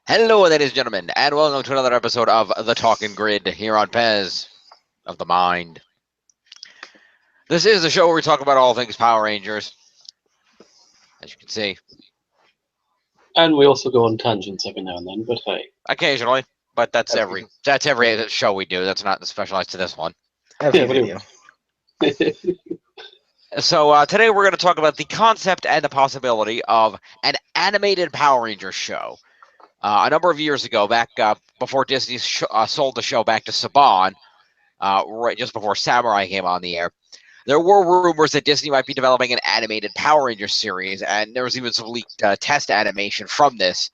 Hello, ladies and gentlemen, and welcome to another episode of the Talkin Grid here on Pez of the Mind. This is the show where we talk about all things Power Rangers, as you can see. And we also go on tangents every now and then, but hey. Occasionally, but that's every show we do. That's not specialized to this one. Every video. So today we're going to talk about the concept and the possibility of an animated Power Rangers show. A number of years ago, back before Disney sold the show back to Saban, right just before Samurai came on the air, there were rumors that Disney might be developing an animated Power Rangers series, and there was even some leaked test animation from this.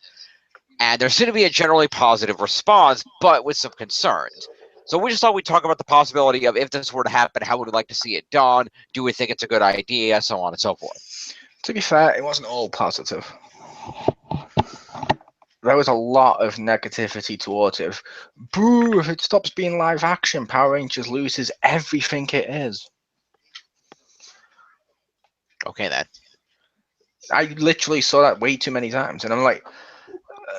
And there seemed to be a generally positive response, but with some concerns. So we just thought we'd talk about the possibility of if this were to happen, how would we like to see it done? Do we think it's a good idea? So on and so forth. To be fair, it wasn't all positive. There was a lot of negativity towards it. Boo, if it stops being live action, Power Rangers loses everything it is. Okay, then. I literally saw that way too many times, and I'm like,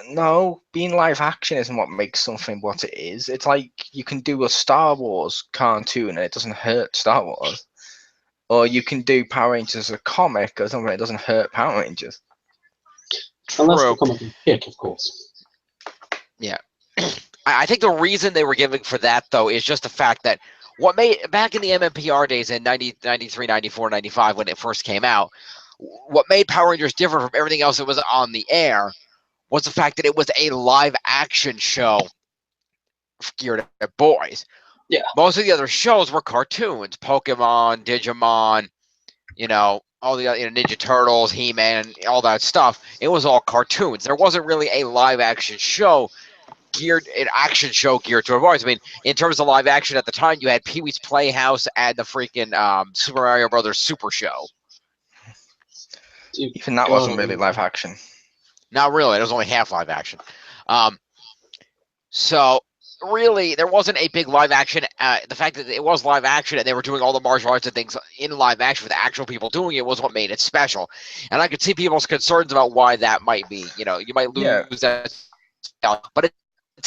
no, being live action isn't what makes something what it is. It's like you can do a Star Wars cartoon and it doesn't hurt Star Wars. Or you can do Power Rangers as a comic or something, it doesn't hurt Power Rangers. Unless the comic is hit, of course. Yeah. I think the reason they were giving for that, though, is just the fact that what made, back in the MMPR days in 90, 93, 94, 95, when it first came out, what made Power Rangers different from everything else that was on the air was the fact that it was a live action show geared at boys. Yeah. Most of the other shows were cartoons, Pokemon, Digimon, all the Ninja Turtles, He-Man, all that stuff. It was all cartoons. There wasn't really a live action show geared to boys. I mean, in terms of live action at the time, you had Pee-wee's Playhouse and the freaking Super Mario Brothers Super Show. Even that wasn't really live action. Not really. It was only half live action. So really, there wasn't a big live action. The fact that it was live action and they were doing all the martial arts and things in live action with actual people doing it was what made it special. And I could see people's concerns about why that might be. You might lose that, but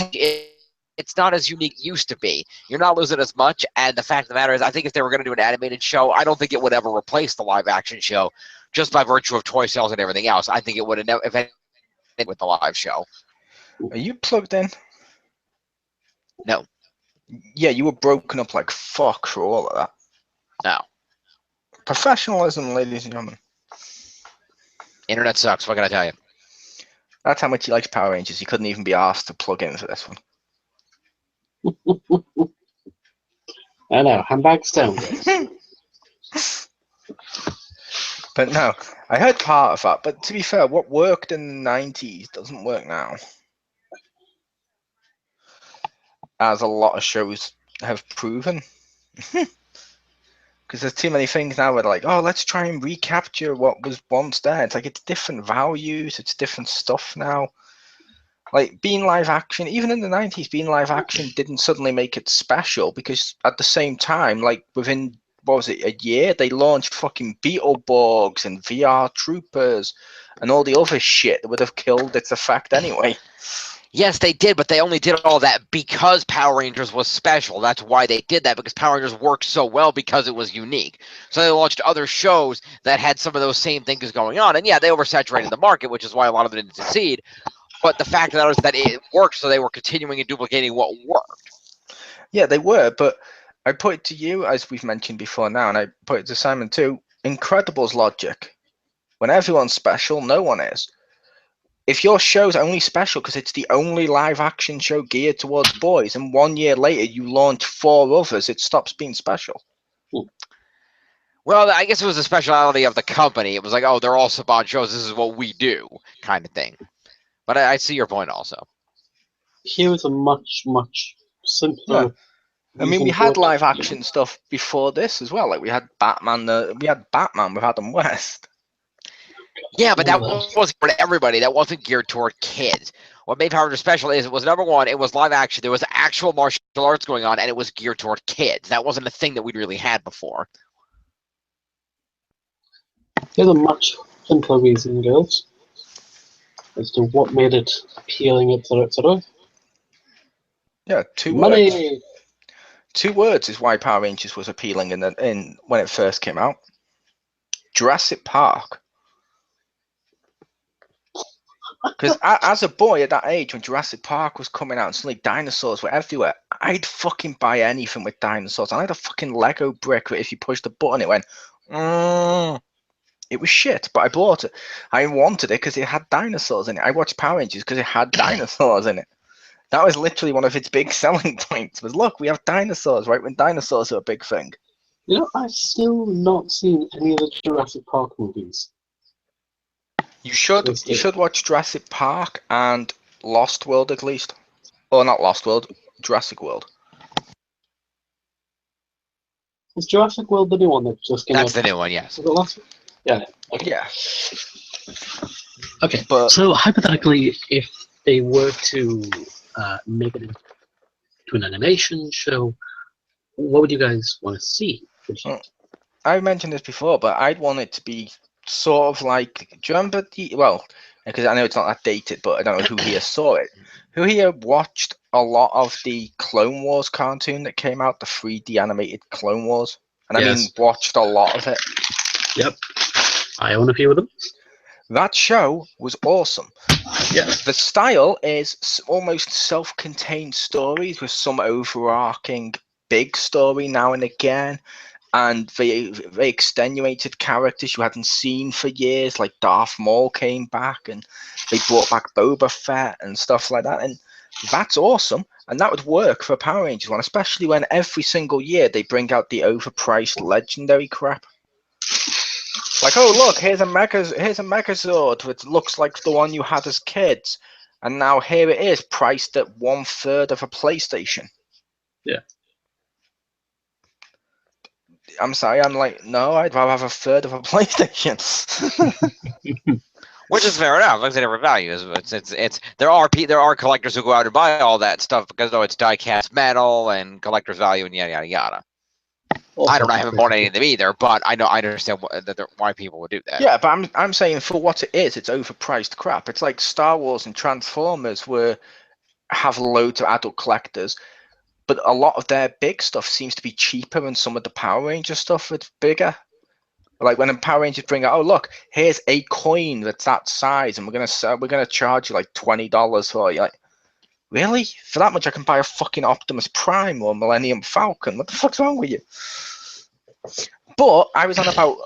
it's not as unique used to be. You're not losing as much. And the fact of the matter is, I think if they were going to do an animated show, I don't think it would ever replace the live action show just by virtue of toy sales and everything else. I think it would have never, if anything, with the live show. Are you plugged in? No. Yeah, you were broken up like fuck for all of that. No. Professionalism, ladies and gentlemen. Internet sucks. What can I tell you? That's how much he likes Power Rangers. He couldn't even be asked to plug in for this one. I know, handbags down, guys. But no, I heard part of that. But to be fair, what worked in the 90s doesn't work now. As a lot of shows have proven. Because there's too many things now where they're like, oh, let's try and recapture what was once there. It's like it's different values, it's different stuff now. Like being live action, even in the 90s, being live action didn't suddenly make it special because at the same time, like within, what was it, a year, they launched fucking Beetleborgs and VR Troopers and all the other shit that would have killed its effect anyway. Yes, they did, but they only did all that because Power Rangers was special. That's why they did that, because Power Rangers worked so well because it was unique. So they launched other shows that had some of those same things going on. And yeah, they oversaturated the market, which is why a lot of them didn't succeed. But the fact of the matter is that it worked, so they were continuing and duplicating what worked. Yeah, they were, but I put it to you, as we've mentioned before now, and I put it to Simon too, Incredibles logic. When everyone's special, no one is. If your show's only special because it's the only live action show geared towards boys, and 1 year later you launch 4 others, it stops being special. Well, I guess it was a speciality of the company. It was like, oh, they're all Saban shows. This is what we do, kind of thing. But I see your point also. Here is a much, much simpler. Yeah. I mean, we had live action stuff before this as well. Like we had Batman. We had Batman with Adam West. Yeah, but that wasn't for everybody. That wasn't geared toward kids. What made Power Rangers special is it was, number one, it was live action. There was actual martial arts going on, and it was geared toward kids. That wasn't a thing that we'd really had before. There's a much simpler reason, girls. as to what made it appealing, etc., etc. Yeah, two words. Money. 2 words is why Power Rangers was appealing in when it first came out. Jurassic Park. Because as a boy at that age, when Jurassic Park was coming out and suddenly dinosaurs were everywhere, I'd fucking buy anything with dinosaurs. I had a fucking Lego brick that if you pushed the button, it went. It was shit, but I bought it. I wanted it because it had dinosaurs in it. I watched Power Rangers because it had dinosaurs in it. That was literally one of its big selling points. Was look, we have dinosaurs, right? When dinosaurs are a big thing. You know, I've still not seen any of the Jurassic Park movies. You should watch Jurassic Park and Lost World at least, or not Lost World, Jurassic World. Is Jurassic World the new one that just came out? That's the new one, yes. Was it last week? Yeah. Okay. Yeah, Okay, but so hypothetically, if they were to make it into an animation show, what would you guys want to see? I mentioned this before, but I'd want it to be sort of like. Do you remember because I know it's not that dated, but I don't know who here saw it. Who here watched a lot of the Clone Wars cartoon that came out, the 3D animated Clone Wars? And I mean, Yes. watched a lot of it. Yep, I own a few of them. That show was awesome. Yeah. The style is almost self-contained stories with some overarching big story now and again, and very extenuated characters you hadn't seen for years, like Darth Maul came back, and they brought back Boba Fett and stuff like that, and that's awesome, and that would work for a Power Rangers one, especially when every single year they bring out the overpriced legendary crap. Like, oh look, here's a Megazord which looks like the one you had as kids, and now here it is, priced at 1/3 of a PlayStation. Yeah. I'm sorry, I'm like, no, I'd rather have 1/3 of a PlayStation. Which is fair enough. Like I said, different values. It's there are collectors who go out and buy all that stuff because it's die-cast metal and collector's value and yada yada yada. I haven't bought any of them either, but I understand why people would do that. Yeah, but I'm saying for what it is, it's overpriced crap. It's like Star Wars and Transformers have loads of adult collectors, but a lot of their big stuff seems to be cheaper than some of the Power Ranger stuff that's bigger. Like when the Power Rangers bring out, oh look, here's a coin that's that size, and we're gonna charge you like $20 for it. Like, really? For that much, I can buy a fucking Optimus Prime or Millennium Falcon. What the fuck's wrong with you? But I was on about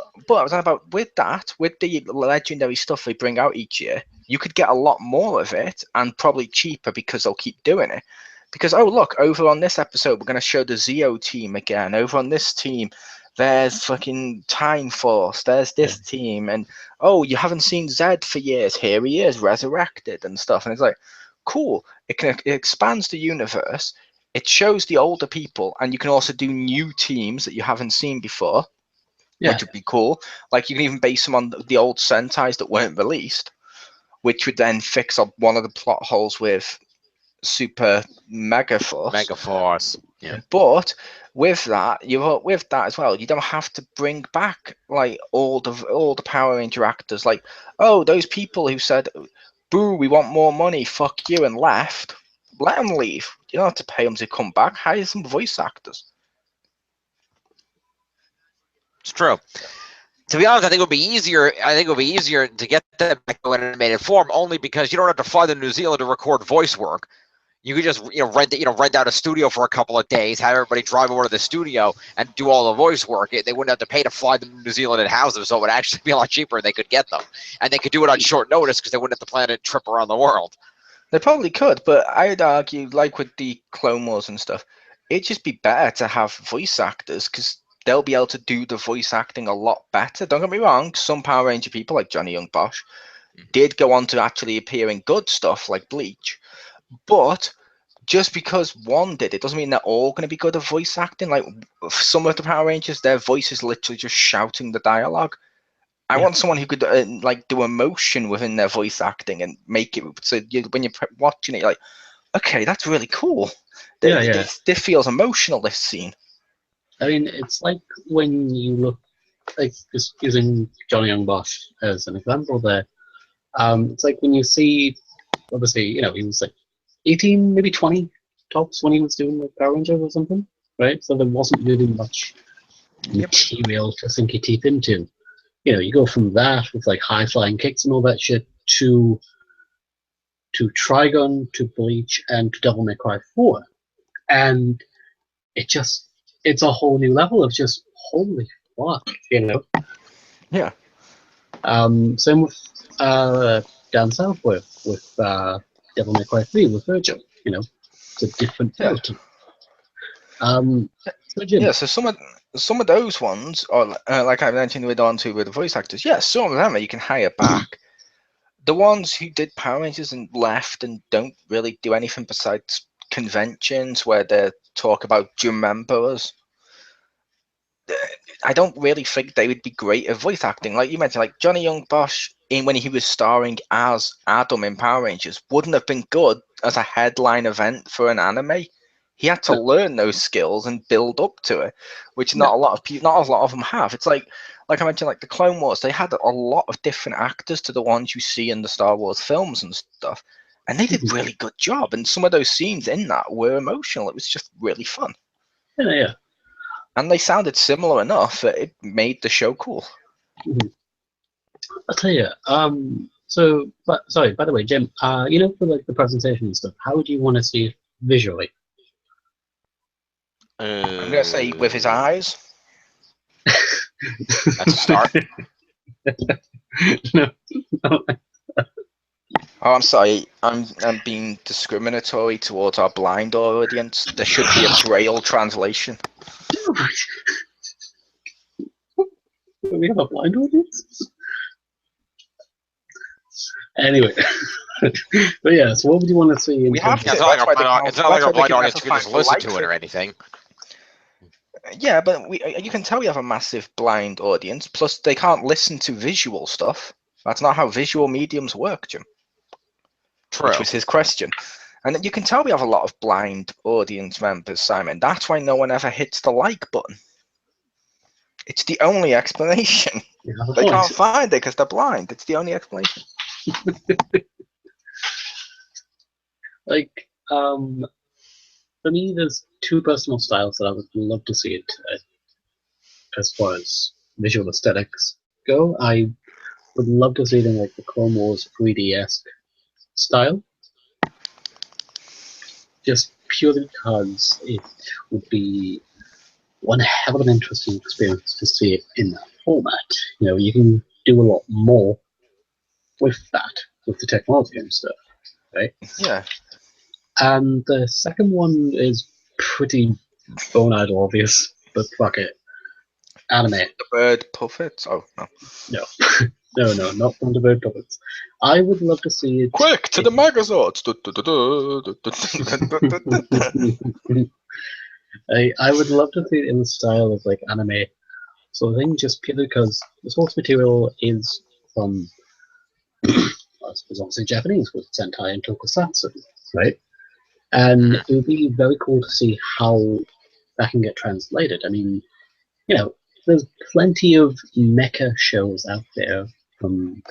with the legendary stuff they bring out each year, you could get a lot more of it and probably cheaper because they'll keep doing it. Because, oh look, over on this episode we're going to show the Zeo team again. Over on this team, there's fucking Time Force. There's this team, and oh, you haven't seen Zed for years. Here he is, resurrected and stuff. And it's like, cool. It expands the universe. It shows the older people, and you can also do new teams that you haven't seen before, which would be cool. Like you can even base them on the old Sentais that weren't released, which would then fix up one of the plot holes with Super Megaforce. Megaforce. Yeah. But with that as well, you don't have to bring back like all the Power Ranger actors. Like, oh, those people who said, "Boo, we want more money, fuck you," and left. Let them leave. You don't have to pay them to come back. Hire some voice actors. It's true. To be honest, I think it would be easier. I think it would be easier to get them back to an animated form, only because you don't have to fly to New Zealand to record voice work. You could just rent out a studio for a couple of days, have everybody drive over to the studio and do all the voice work. They wouldn't have to pay to fly to New Zealand and house them, so it would actually be a lot cheaper. And they could get them, and they could do it on short notice because they wouldn't have to plan a trip around the world. They probably could, but I'd argue, like with the Clone Wars and stuff, it'd just be better to have voice actors because they'll be able to do the voice acting a lot better. Don't get me wrong, some Power Ranger people like Johnny Young Bosch did go on to actually appear in good stuff like Bleach, but just because one did, it doesn't mean they're all going to be good at voice acting. Like some of the Power Rangers, their voice is literally just shouting the dialogue. I want someone who could like do emotion within their voice acting and make it so when you're watching it, you're like, okay, that's really cool. This feels emotional. This scene. I mean, it's like when you look, like just using Johnny Young Bosch as an example there. It's like when you see, obviously, he was like 18, maybe 20 tops when he was doing like Power Rangers or something, right? So there wasn't really much Yep. material to sink your teeth into. You go from that with like high flying kicks and all that shit to Trigun, to Bleach, and to Devil May Cry 4, and it's a whole new level of just holy fuck, Yeah. Same with down south with Devil May Cry 3 with Virgil. It's a different Yeah. character. So Jim, Yeah, so some of those ones, or like I mentioned with the voice actors, yes, some of them you can hire back. The ones who did Power Rangers and left and don't really do anything besides conventions where they talk about, do you remember us? I don't really think they would be great at voice acting. Like you mentioned, like Johnny Young Bosch, when he was starring as Adam in Power Rangers, wouldn't have been good as a headline event for an anime. He had to learn those skills and build up to it, which not a lot of people, not a lot of them have. It's like I mentioned, like the Clone Wars, they had a lot of different actors to the ones you see in the Star Wars films and stuff, and they did a really good job. And some of those scenes in that were emotional. It was just really fun. yeah. And they sounded similar enough that it made the show cool. I'll tell you. Sorry. By the way, Jim. For like the presentation and stuff, how would you want to see it visually? I'm gonna say with his eyes. That's a start. No. Oh, I'm sorry. I'm being discriminatory towards our blind audience. There should be a Braille translation. We have a blind audience. Anyway, but yeah. So, what would you want to see? We have It's to- not like that's a why they blind can audience have who to can just find listen light to it for- or anything. Yeah, but you can tell we have a massive blind audience. Plus, they can't listen to visual stuff. That's not how visual mediums work, Jim. True. Which was his question. And you can tell we have a lot of blind audience members, Simon. That's why no one ever hits the like button. It's the only explanation. They can't find it because they're blind. It's the only explanation. For me, there's two personal styles that I would love to see it as far as visual aesthetics go. I would love to see it in like the Clone Wars 3D-esque style. Just purely because it would be one hell of an interesting experience to see it in that format. You can do a lot more with that, with the technology and stuff, right? Yeah. And the second one is pretty bone-eyed obvious, but fuck it. Anime. The bird puppets? Oh, no. No, not Thunderbird puppets. I would love to see it. Quick, to the Megazords! I would love to see it in the style of like anime sort of thing, just purely because the source material is from, I suppose, obviously Japanese with Sentai and Tokusatsu, right? And it would be very cool to see how that can get translated. I mean, there's plenty of mecha shows out there, from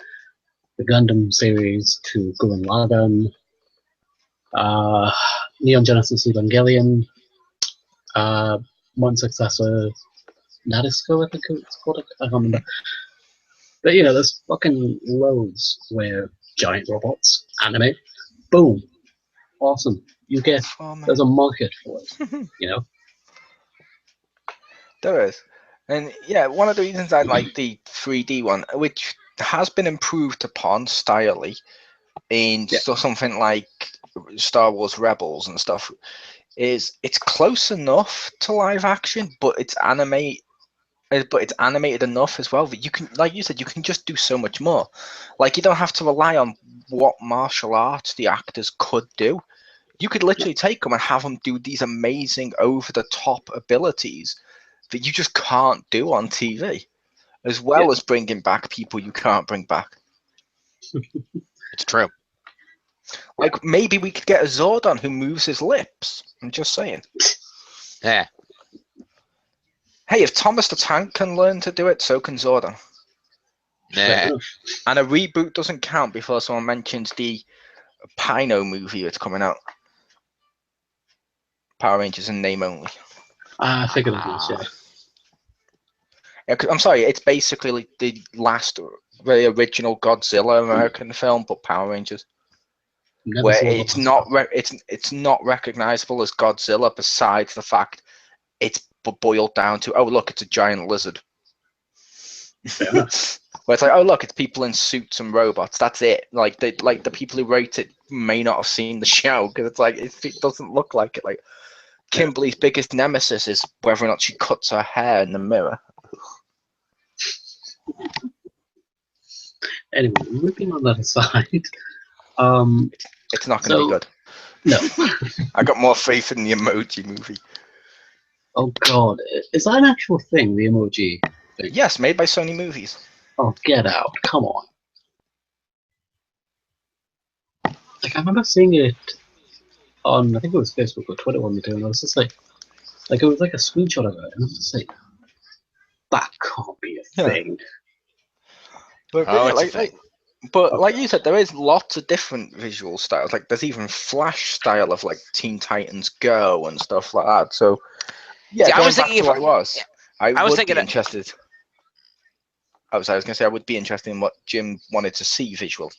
the Gundam series to Gurren Lagann, Neon Genesis Evangelion, one successor, Nadisco, I think it's called. I can't remember. But there's fucking loads where giant robots, anime, boom, awesome. There's a market for it, There is. And yeah, one of the reasons I like the 3D one, which has been improved upon stylely in something like Star Wars Rebels and stuff, is it's close enough to live action, but it's animated enough as well that you can, like you said, you can just do so much more. Like, you don't have to rely on what martial arts the actors could do. You could literally take them and have them do these amazing over-the-top abilities that you just can't do on TV, as well as bringing back people you can't bring back. It's true. Like, maybe we could get a Zordon who moves his lips. I'm just saying. Yeah. Hey, if Thomas the Tank can learn to do it, so can Zordon. Fair Nah. enough. And a reboot doesn't count before someone mentions the Pino movie that's coming out. Power Rangers in name only. I figured it was, yeah. Yeah, 'cause I'm sorry, it's basically like the last, very original Godzilla American film, but Power Rangers, Never where saw the it's last not one. it's not recognizable as Godzilla. Besides the fact it's boiled down to, oh look, it's a giant lizard. Fair enough. Where it's like, oh look, it's people in suits and robots. That's it. Like the people who wrote it may not have seen the show because it's like it doesn't look like it. Like Kimberly's biggest nemesis is whether or not she cuts her hair in the mirror. Anyway, ripping on that aside, It's not going to So- be good. no. I got more faith in the Emoji Movie. Oh god, is that an actual thing, the emoji thing? Yes, made by Sony Movies. Oh, get out, come on. Like, I remember seeing it on, I think it was Facebook or Twitter one day, and I was just like it was like a screenshot of it, and I was just like, that can't be a Yeah. thing. But Oh, yeah, it's a thing. But Okay. like you said, there is lots of different visual styles. Like there's even Flash style of like Teen Titans Go and stuff like that. So yeah, See, I going was back thinking to what if- it was, I I was would thinking be it- interested. I was going to say I would be interested in what Jim wanted to see visual.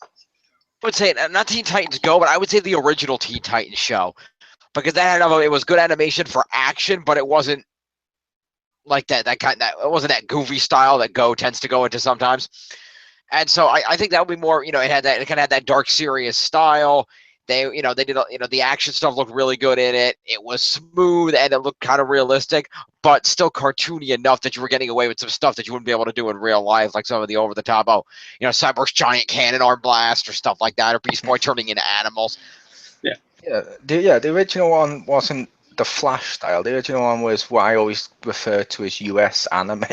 I would say not Teen Titans Go, but I would say the original Teen Titans show, because that had it was good animation for action, but it wasn't like that it wasn't that goofy style that Go tends to go into sometimes. And so I think that would be more, it kind of had that dark, serious style. They did, the action stuff looked really good in it. It was smooth and it looked kind of realistic, but still cartoony enough that you were getting away with some stuff that you wouldn't be able to do in real life, like some of the over the top, Cyborg's giant cannon arm blast or stuff like that, or Beast Boy turning into animals. Yeah, the original one wasn't the Flash style. The original one was what I always refer to as US anime.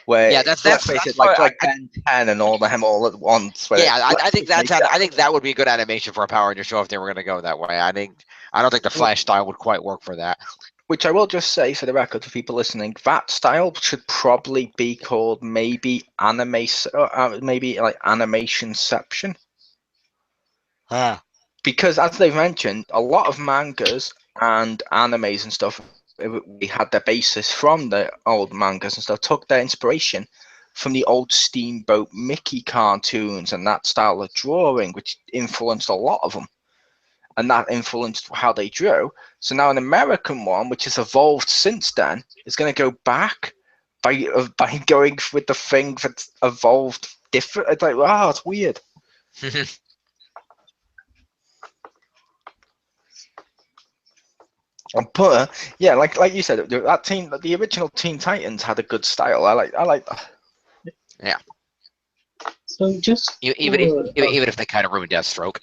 Where Yeah, that's let's face it, what like Ben 10 and all them all at once. Where Yeah, I think let's make I think that would be a good animation for a Power Ranger show if they were going to go that way. I don't think the Flash style would quite work for that. Which I will just say for the record to people listening, that style should probably be called maybe maybe like Animationception. Because as they've mentioned, a lot of mangas and animes and stuff, we had their basis from the old mangas and stuff, took their inspiration from the old Steamboat Mickey cartoons and that style of drawing, which influenced a lot of them. And that influenced how they drew. So now an American one, which has evolved since then, is going to go back by going with the thing that's evolved different. It's like, wow, it's weird. But yeah, like you said, the original Teen Titans had a good style. I like that. So just even if they kind of ruined Deathstroke.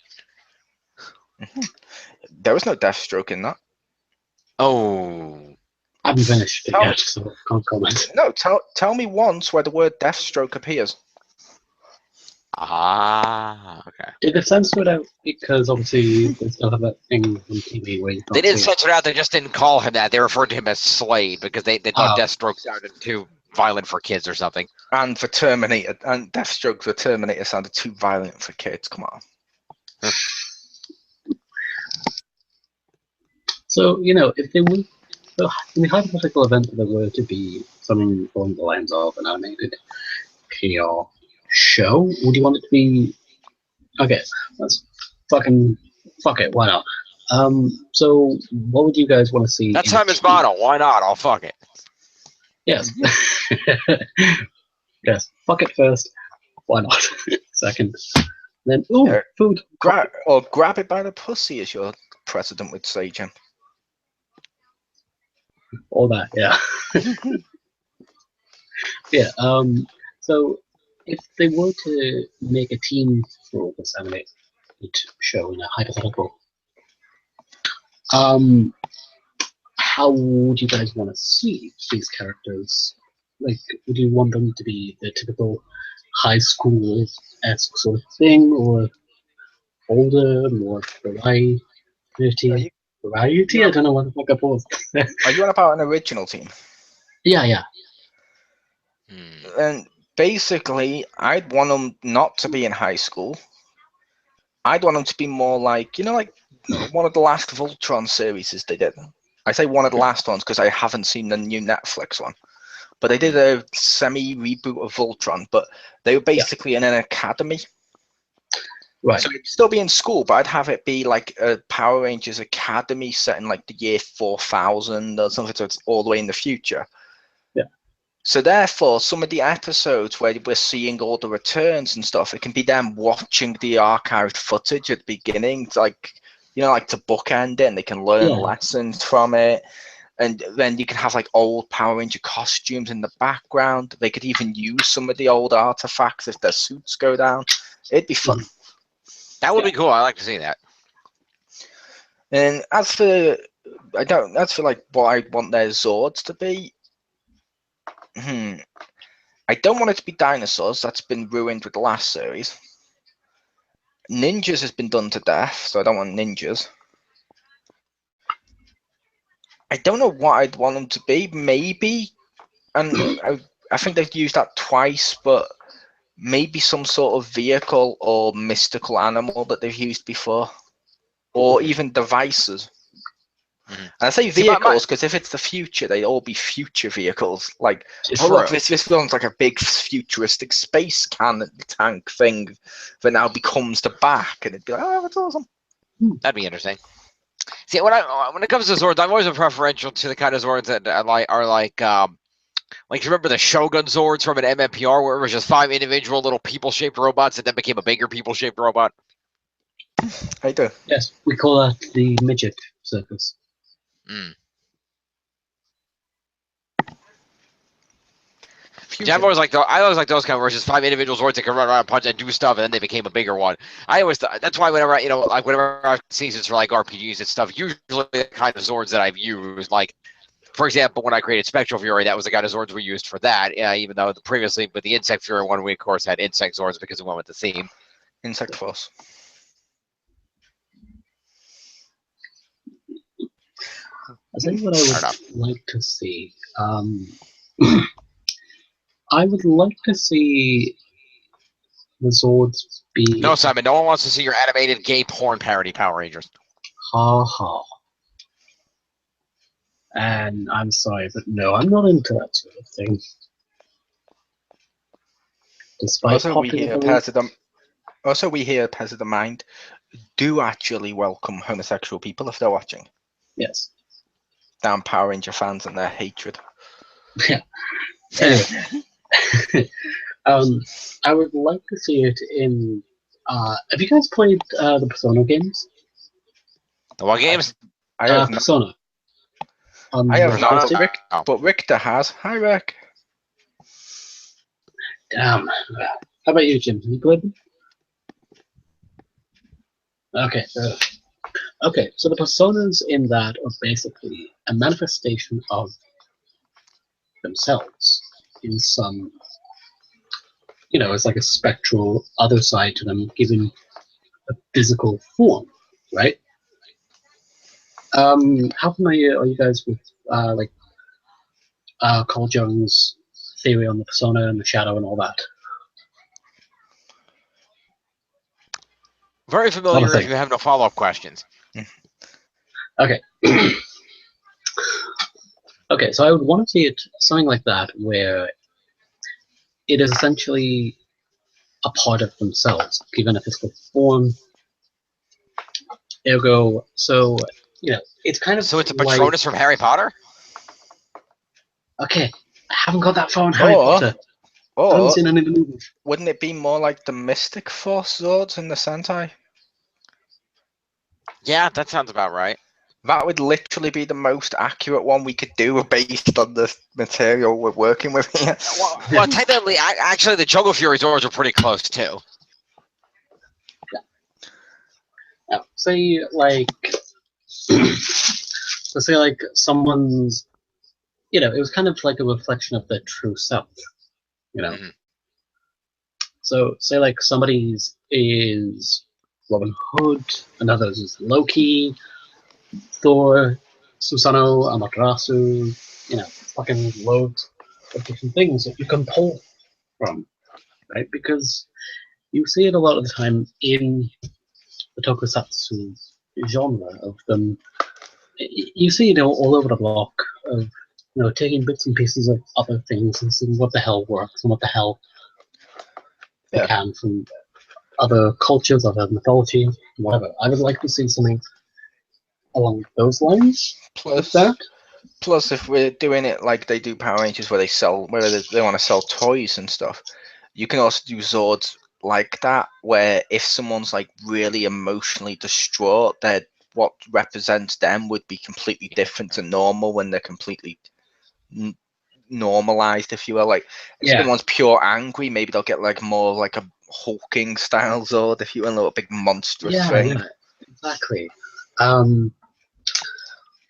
There was no Deathstroke in that. Oh, I haven't finished it Tell- yet, so I can't comment. No, tell me once where the word Deathstroke appears. okay. Did they censor it out because obviously they still have that thing on TV where you can't They didn't see it? censor it out. They just didn't call him that. They referred to him as Slade because they thought Oh. Deathstroke sounded too violent for kids or something. And for Terminator, and Deathstroke for Terminator sounded too violent for kids. Come on. So, if they were, so in the hypothetical event that there were to be something along the lines of an animated PR show, would you want it to be, okay, let's fuck it, why not? So what would you guys want to see? That in time is TV? bottle. Why not? I'll fuck it. Yes. Yes, fuck it first, why not? Second. Then, ooh, Yeah. food. Grab it by the pussy, as your president would say, Jim. All that, yeah. Yeah, so if they were to make a team for this animated show in a hypothetical, how would you guys want to see these characters? Like, would you want them to be the typical high school-esque sort of thing, or older, more variety? Variety? I don't know what the fuck I paused. Are you on about an original team? Yeah. And basically, I'd want them not to be in high school. I'd want them to be more like, like one of the last Voltron series they did. I say one of the last ones because I haven't seen the new Netflix one. But they did a semi-reboot of Voltron, but they were basically in an academy. Right. So it'd still be in school, but I'd have it be like a Power Rangers Academy set in like the year 4000 or something, so it's all the way in the future. Yeah. So therefore, some of the episodes where we're seeing all the returns and stuff, it can be them watching the archived footage at the beginning, like to bookend it, and they can learn lessons from it. And then you can have like old Power Ranger costumes in the background. They could even use some of the old artifacts if their suits go down. It'd be fun. That would be cool. I like to see that. And as for like what I want their Zords to be, I don't want it to be dinosaurs. That's been ruined with the last series. Ninjas has been done to death, so I don't want ninjas. I don't know what I'd want them to be. Maybe, and I think they've used that twice, but maybe some sort of vehicle or mystical animal that they've used before, or even devices. And I say vehicles because if it's the future, they'd all be future vehicles. Like, look, this one's like a big futuristic space tank thing that now becomes the back, and it'd be like, oh, that's awesome. That'd be interesting. See, when it comes to Zords, I've always been preferential to the kind of Zords that are like you remember the Shogun Zords from an MMPR where it was just 5 individual little people-shaped robots that then became a bigger people-shaped robot? I do. Yes, we call that the midget circus. I always like those kind of where it's just 5 individual Zords that can run around, punch, and do stuff, and then they became a bigger one. I always that's why whenever whenever I've seen this for like RPGs and stuff, usually the kind of Zords that I've used, like for example, when I created Spectral Fury, that was the kind of Zords we used for that. Even though previously with the Insect Fury one, we of course had Insect Zords because we went with the theme. Insect Force. I'll tell you what I would like to see. I would like to see the Zords be... No, Simon, no one wants to see your animated gay porn parody Power Rangers. Ha ha. And I'm sorry, but no, I'm not into that sort of thing. Despite also, we here at Pez of the Mind do actually welcome homosexual people if they're watching. Yes. Damn Power Ranger fans and their hatred. Yeah. Anyway. I would like to see it in... have you guys played the Persona games? The what games? I have Persona. I have not, but Richter has. Hi, Rick. Damn. How about you, Jim? Have you played them? Okay. Okay, so the personas in that are basically a manifestation of themselves in some, it's like a spectral other side to them, given a physical form, right? How familiar are you guys with Carl Jung's theory on the persona and the shadow and all that? Very familiar if you have no follow-up questions. Okay. Okay, so I would want to see it something like that, where it is essentially a part of themselves, given a physical form. Ergo, so it's kind of so it's a Patronus from Harry Potter. Okay, I haven't got that far in Harry Potter. I haven't seen any of the movies. Wouldn't it be more like the Mystic Force Zords in the Sentai? Yeah, that sounds about right. That would literally be the most accurate one we could do based on the material we're working with here. Well, technically, actually, the Jungle Fury Zords are pretty close, too. Now, say someone's, it was kind of like a reflection of their true self, Mm-hmm. So say like somebody's is Robin Hood, another's is Loki, Thor, Susanoo, Amaterasu, fucking loads. of different things that you can pull from, right? Because you see it a lot of the time in the tokusatsu genre of them. You see it all over the block of taking bits and pieces of other things and seeing what the hell works and what the hell they Yeah. can from other cultures, other mythology, whatever. I would like to see something along those lines with that. Plus, if we're doing it like they do Power Rangers, where they want to sell toys and stuff, you can also do Zords like that, where if someone's like really emotionally distraught, that what represents them would be completely different to normal when they're completely normalized, if you will. Like if Yeah. someone's pure angry, maybe they'll get like more like a hulking style Zord, if you will, a little big monstrous thing. Yeah, exactly.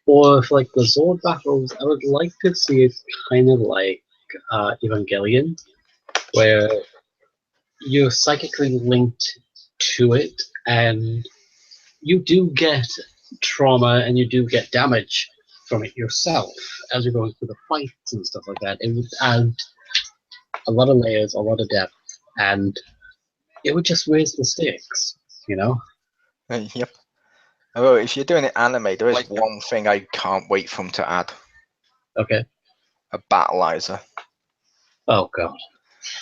Or if like the Zord battles, I would like to see it kind of like Evangelion, where you're psychically linked to it, and you do get trauma and you do get damage from it yourself as you're going through the fights and stuff like that. It would add a lot of layers, a lot of depth, and it would just raise the stakes, you know? Yep. Although if you're doing it anime, there is Like- one thing I can't wait for them to add: Okay. a battleizer. Oh god.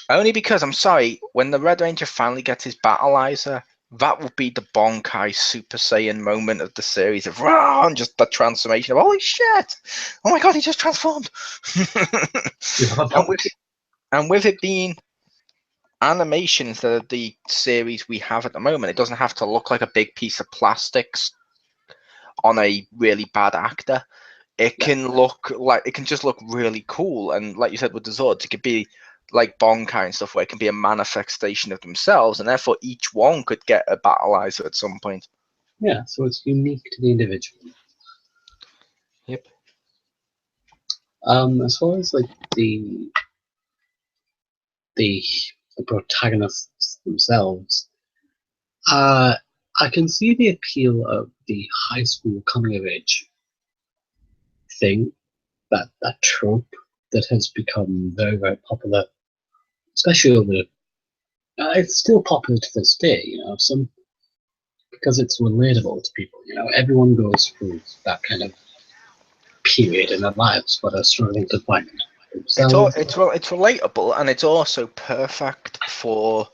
Only because I'm sorry, when the Red Ranger finally gets his battleizer, that will be the Bonkai Super Saiyan moment of the series of rah, and just the transformation of holy shit! Oh my god, he just transformed! You have a and, point. with it being animation instead of the series we have at the moment, it doesn't have to look like a big piece of plastics on a really bad actor. It can look like it can just look really cool, and like you said with the Zords, it could be like Bonkai and stuff where it can be a manifestation of themselves, and therefore each one could get a battleizer at some point. Yeah, so it's unique to the individual. Yep. As far as like the protagonists themselves, I can see the appeal of the high school coming of age thing, that trope that has become very, very popular, especially over. It's still popular to this day, because it's relatable to people. Everyone goes through that kind of period in their lives, but are struggling to find themselves. It's relatable, and it's also perfect for,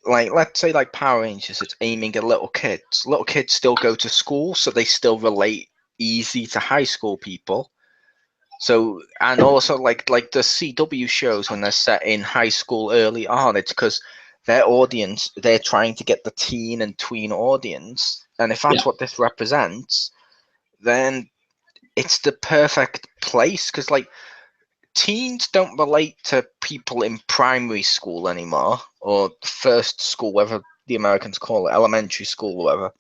like, let's say like Power Rangers. It's aiming at little kids. Little kids still go to school, so they still relate easy to high school people. So, and also like the CW shows, when they're set in high school early on, it's because their audience, they're trying to get the teen and tween audience, and if that's what this represents, then it's the perfect place, because like teens don't relate to people in primary school anymore, or first school, whatever the Americans call it, elementary school, whatever.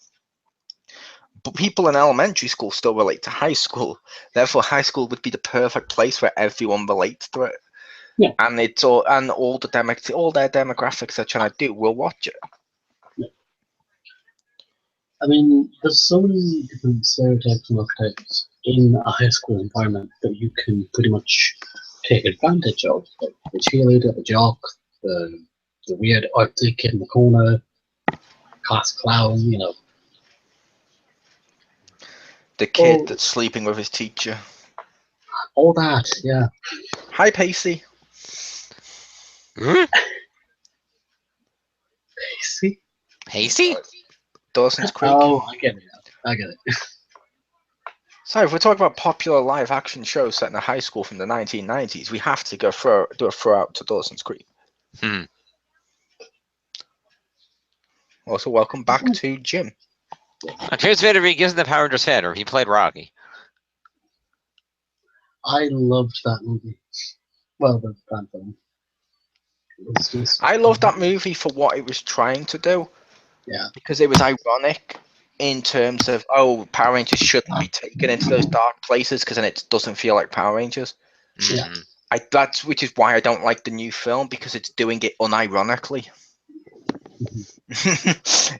But people in elementary school still relate to high school. Therefore, high school would be the perfect place where everyone relates to it. Yeah. And all their demographics they're trying to do will watch it. Yeah. I mean, there's so many different stereotypes and archetypes in a high school environment that you can pretty much take advantage of. Like the cheerleader, the jock, the weird artsy kid in the corner, class clown, The kid that's sleeping with his teacher. all that, yeah. Hi, Pacey. See? Hasty? Dawson's Creek. Oh, I get it now. I get it. So, if we're talking about popular live action shows set in a high school from the 1990s, we have to do a throw out to Dawson's Creek. Also, welcome back to Jim. I'm curious if he gives him the Power Rangers head, or he played Rocky. I loved that movie. Well, the fan film. It was just, I loved that movie for what it was trying to do. Yeah. Because it was ironic in terms of, Power Rangers shouldn't be taken into those dark places, because then it doesn't feel like Power Rangers. Yeah. Which is why I don't like the new film, because it's doing it unironically.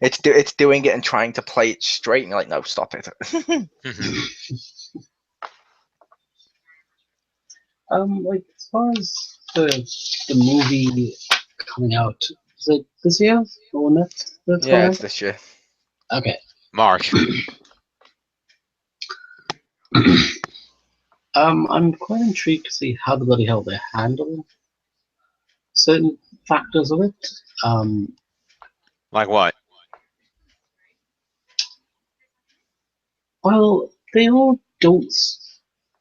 It's doing it and trying to play it straight, and you're like, no, stop it. Like as far as the movie coming out, is it this year or next? That's Yeah, coming it's out? this year. Okay. March. I'm quite intrigued to see how the bloody hell they handle certain factors of it. Like what? Well, they all don't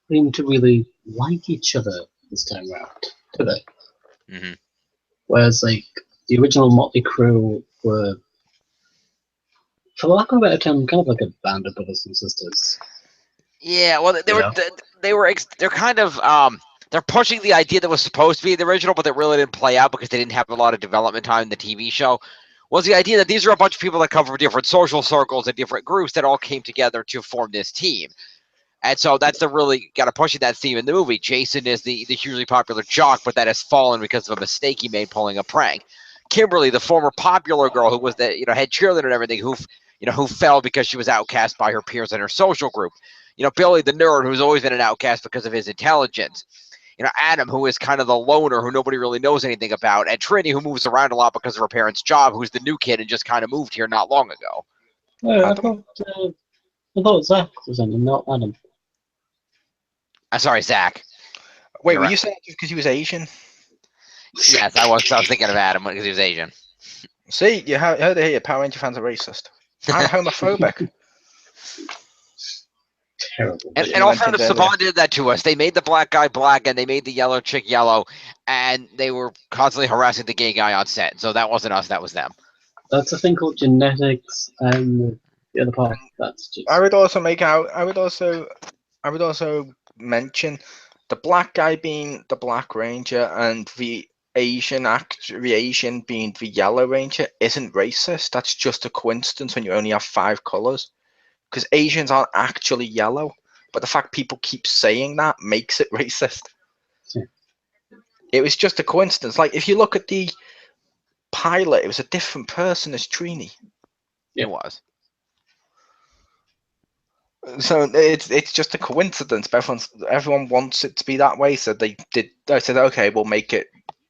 seem to really like each other this time around, do they? Hmm. Whereas, like, the original Motley Crue were, for lack of a better term, kind of like a band of brothers and sisters. Yeah, well, they You were know? they're kind of they're pushing the idea that was supposed to be the original, but that really didn't play out because they didn't have a lot of development time in the TV show. Was the idea that these are a bunch of people that come from different social circles and different groups that all came together to form this team. And so that's the really kind of pushing that theme in the movie. Jason is the hugely popular jock, but that has fallen because of a mistake he made pulling a prank. Kimberly, the former popular girl who was the head cheerleader and everything, who fell because she was outcast by her peers in her social group. Billy, the nerd, who's always been an outcast because of his intelligence. Adam, who is kind of the loner who nobody really knows anything about, and Trinity, who moves around a lot because of her parents' job, who's the new kid and just kind of moved here not long ago. Yeah, Adam? I thought Zach was in it, not Adam. I'm sorry, Zach. Wait, You're were right. you saying because he was Asian? Yes, I was thinking of Adam because he was Asian. See, you heard it here. Power Ranger fans are racist and homophobic. Terrible. And As in you all mentioned fairness, earlier. Saban did that to us. They made the black guy black and they made the yellow chick yellow, and they were constantly harassing the gay guy on set. So that wasn't us, that was them. That's a thing called genetics, and the other part, that's just. I would also make out. I would also mention the black guy being the Black Ranger and the Asian being the Yellow Ranger isn't racist. That's just a coincidence when you only have 5 colors. Because Asians aren't actually yellow, but the fact people keep saying that makes it racist. Yeah. It was just a coincidence. Like if you look at the pilot, it was a different person as Trini. Yeah. It was. So it's just a coincidence. But everyone wants it to be that way. So they did. They said, okay, we'll make it.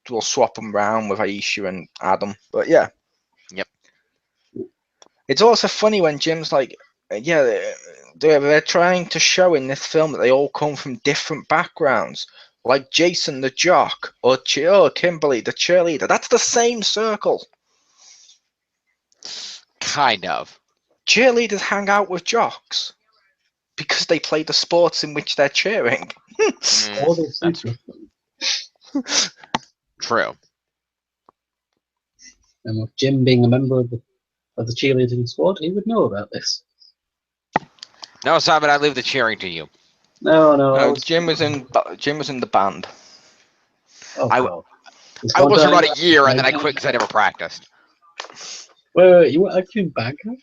We'll swap them around with Aisha and Adam. But yeah. Yep. It's also funny when Jim's like, yeah, they're trying to show in this film that they all come from different backgrounds. Like Jason the jock or Kimberly the cheerleader. That's the same circle. Kind of. Cheerleaders hang out with jocks because they play the sports in which they're cheering. Or they That's sleep with them. true. And with Jim being a member of the cheerleading squad, he would know about this. No, Simon, I leave the cheering to you. No, I No, was. Jim was in the band. Oh, I- God. This I one was for time- about a year and then I quit because I never practiced. Wait, you were actually in band camp?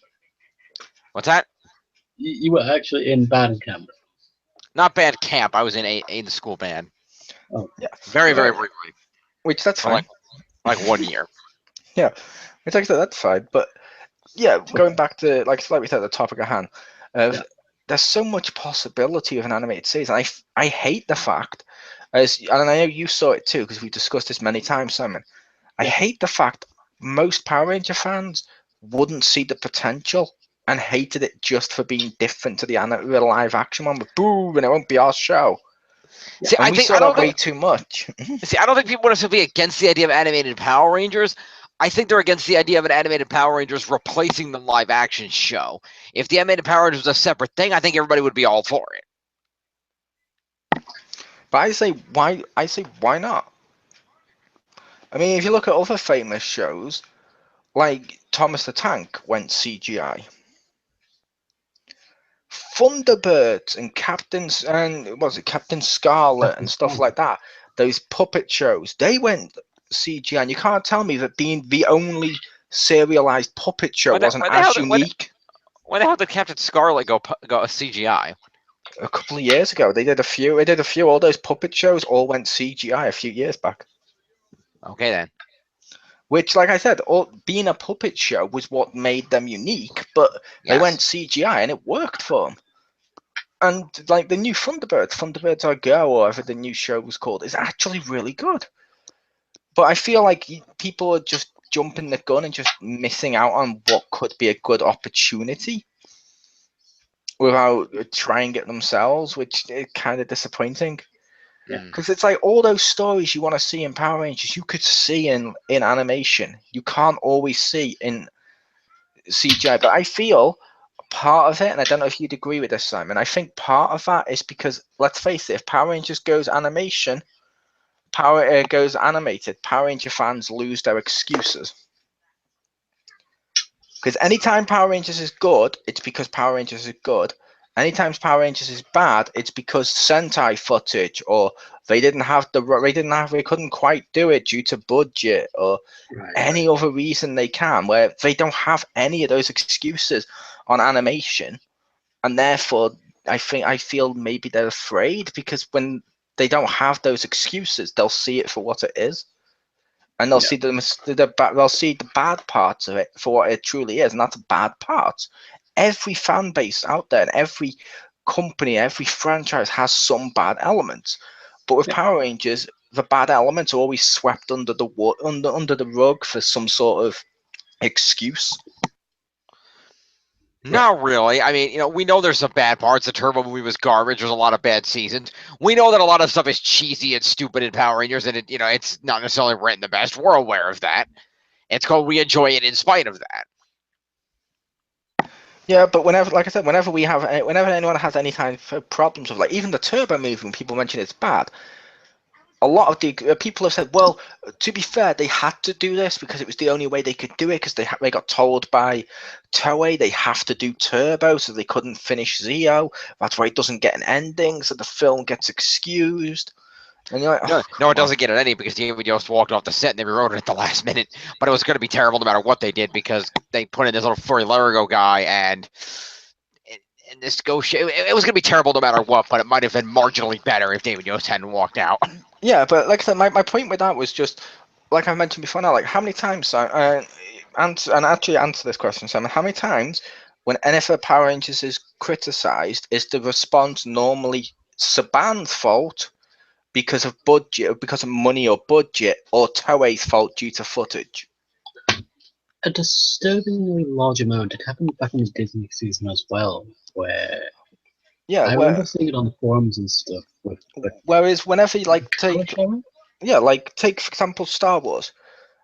What's that? You were actually in band camp. Not band camp. I was in the school band. Oh. Yeah. Very, very briefly. Which that's For fine. like 1 year. Yeah, it's like that's fine. But yeah, going back to like we said, the topic at hand. Yeah. There's so much possibility of an animated series, and I hate the fact, and I know you saw it too because we discussed this many times, Simon. I Yeah. hate the fact most Power Ranger fans wouldn't see the potential and hated it just for being different to the real live action one. But boom, and it won't be our show. See, And I we think saw I don't that way think too much. I don't think people want to be against the idea of animated Power Rangers. I think they're against the idea of an animated Power Rangers replacing the live action show. If the animated Power Rangers was a separate thing, I think everybody would be all for it. But I say why not? I mean, if you look at other famous shows, like Thomas the Tank went CGI. Thunderbirds and Captain Scarlet and stuff like that. Those puppet shows, they went CGI, and you can't tell me that being the only serialized puppet show wasn't as unique. When the hell did Captain Scarlet go CGI? A couple of years ago, they did a few. They did a few. All those puppet shows all went CGI a few years back. Okay then. Which, like I said, being a puppet show was what made them unique. But they Yes. went CGI, and it worked for them. And like the new Thunderbirds Are Go, or whatever the new show was called, is actually really good. But I feel like people are just jumping the gun and just missing out on what could be a good opportunity without trying it themselves, which is kind of disappointing. Mm. Because it's like all those stories you want to see in Power Rangers, you could see in animation. You can't always see in CGI. But I feel part of it, and I don't know if you'd agree with this, Simon, I think part of that is because, let's face it, if Power Rangers goes animated, Power Ranger fans lose their excuses. Because anytime Power Rangers is good, it's because Power Rangers is good. Anytime Power Rangers is bad, it's because Sentai footage, or they couldn't quite do it due to budget, or any other reason they can, where they don't have any of those excuses on animation, and therefore I feel maybe they're afraid, because when they don't have those excuses, they'll see it for what it is. And they'll see they'll see the bad parts of it for what it truly is, and that's a bad part. Every fan base out there, and every company, every franchise has some bad elements. But with Power Rangers, the bad elements are always swept under the rug for some sort of excuse. Not really. I mean, we know there's some bad parts. The Turbo movie was garbage. There's a lot of bad seasons. We know that a lot of stuff is cheesy and stupid in Power Rangers, and it's not necessarily written the best. We're aware of that. It's called we enjoy it in spite of that. Yeah, but whenever anyone has any kind of problems with, like, even the Turbo movie, when people mention it's bad, a lot of the people have said, well, to be fair, they had to do this because it was the only way they could do it, because they got told by Toei they have to do Turbo, so they couldn't finish Zeo. That's why it doesn't get an ending, so the film gets excused. And you're like, no, it doesn't get an ending because David Yost walked off the set and they rewrote it at the last minute. But it was going to be terrible no matter what they did, because they put in this little furry Larigo guy, and this ghost. It was going to be terrible no matter what, but it might have been marginally better if David Yost hadn't walked out. Yeah, but like I said, my point with that was just, like I mentioned before now, like, how many times, and actually answer this question, Simon, how many times when NFL Power Rangers is criticised, is the response normally Saban's fault because of budget, because of money or budget, or Toei's fault due to footage? A disturbingly large amount. It happened back in the Disney season as well, where I remember seeing it on the forums and stuff. Whereas whenever you take for example Star Wars,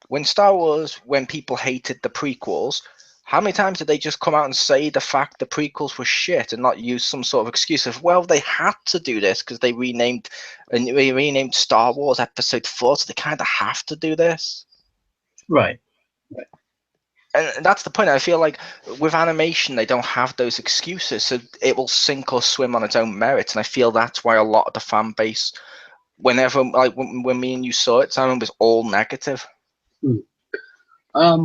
when people hated the prequels, how many times did they just come out and say the fact the prequels were shit and not use some sort of excuse of, well, they had to do this because they renamed Star Wars Episode 4, so they kind of have to do this. Right. And that's the point. I feel like with animation, they don't have those excuses, so it will sink or swim on its own merits. And I feel that's why a lot of the fan base, whenever, like when me and you saw it, Simon, was all negative. I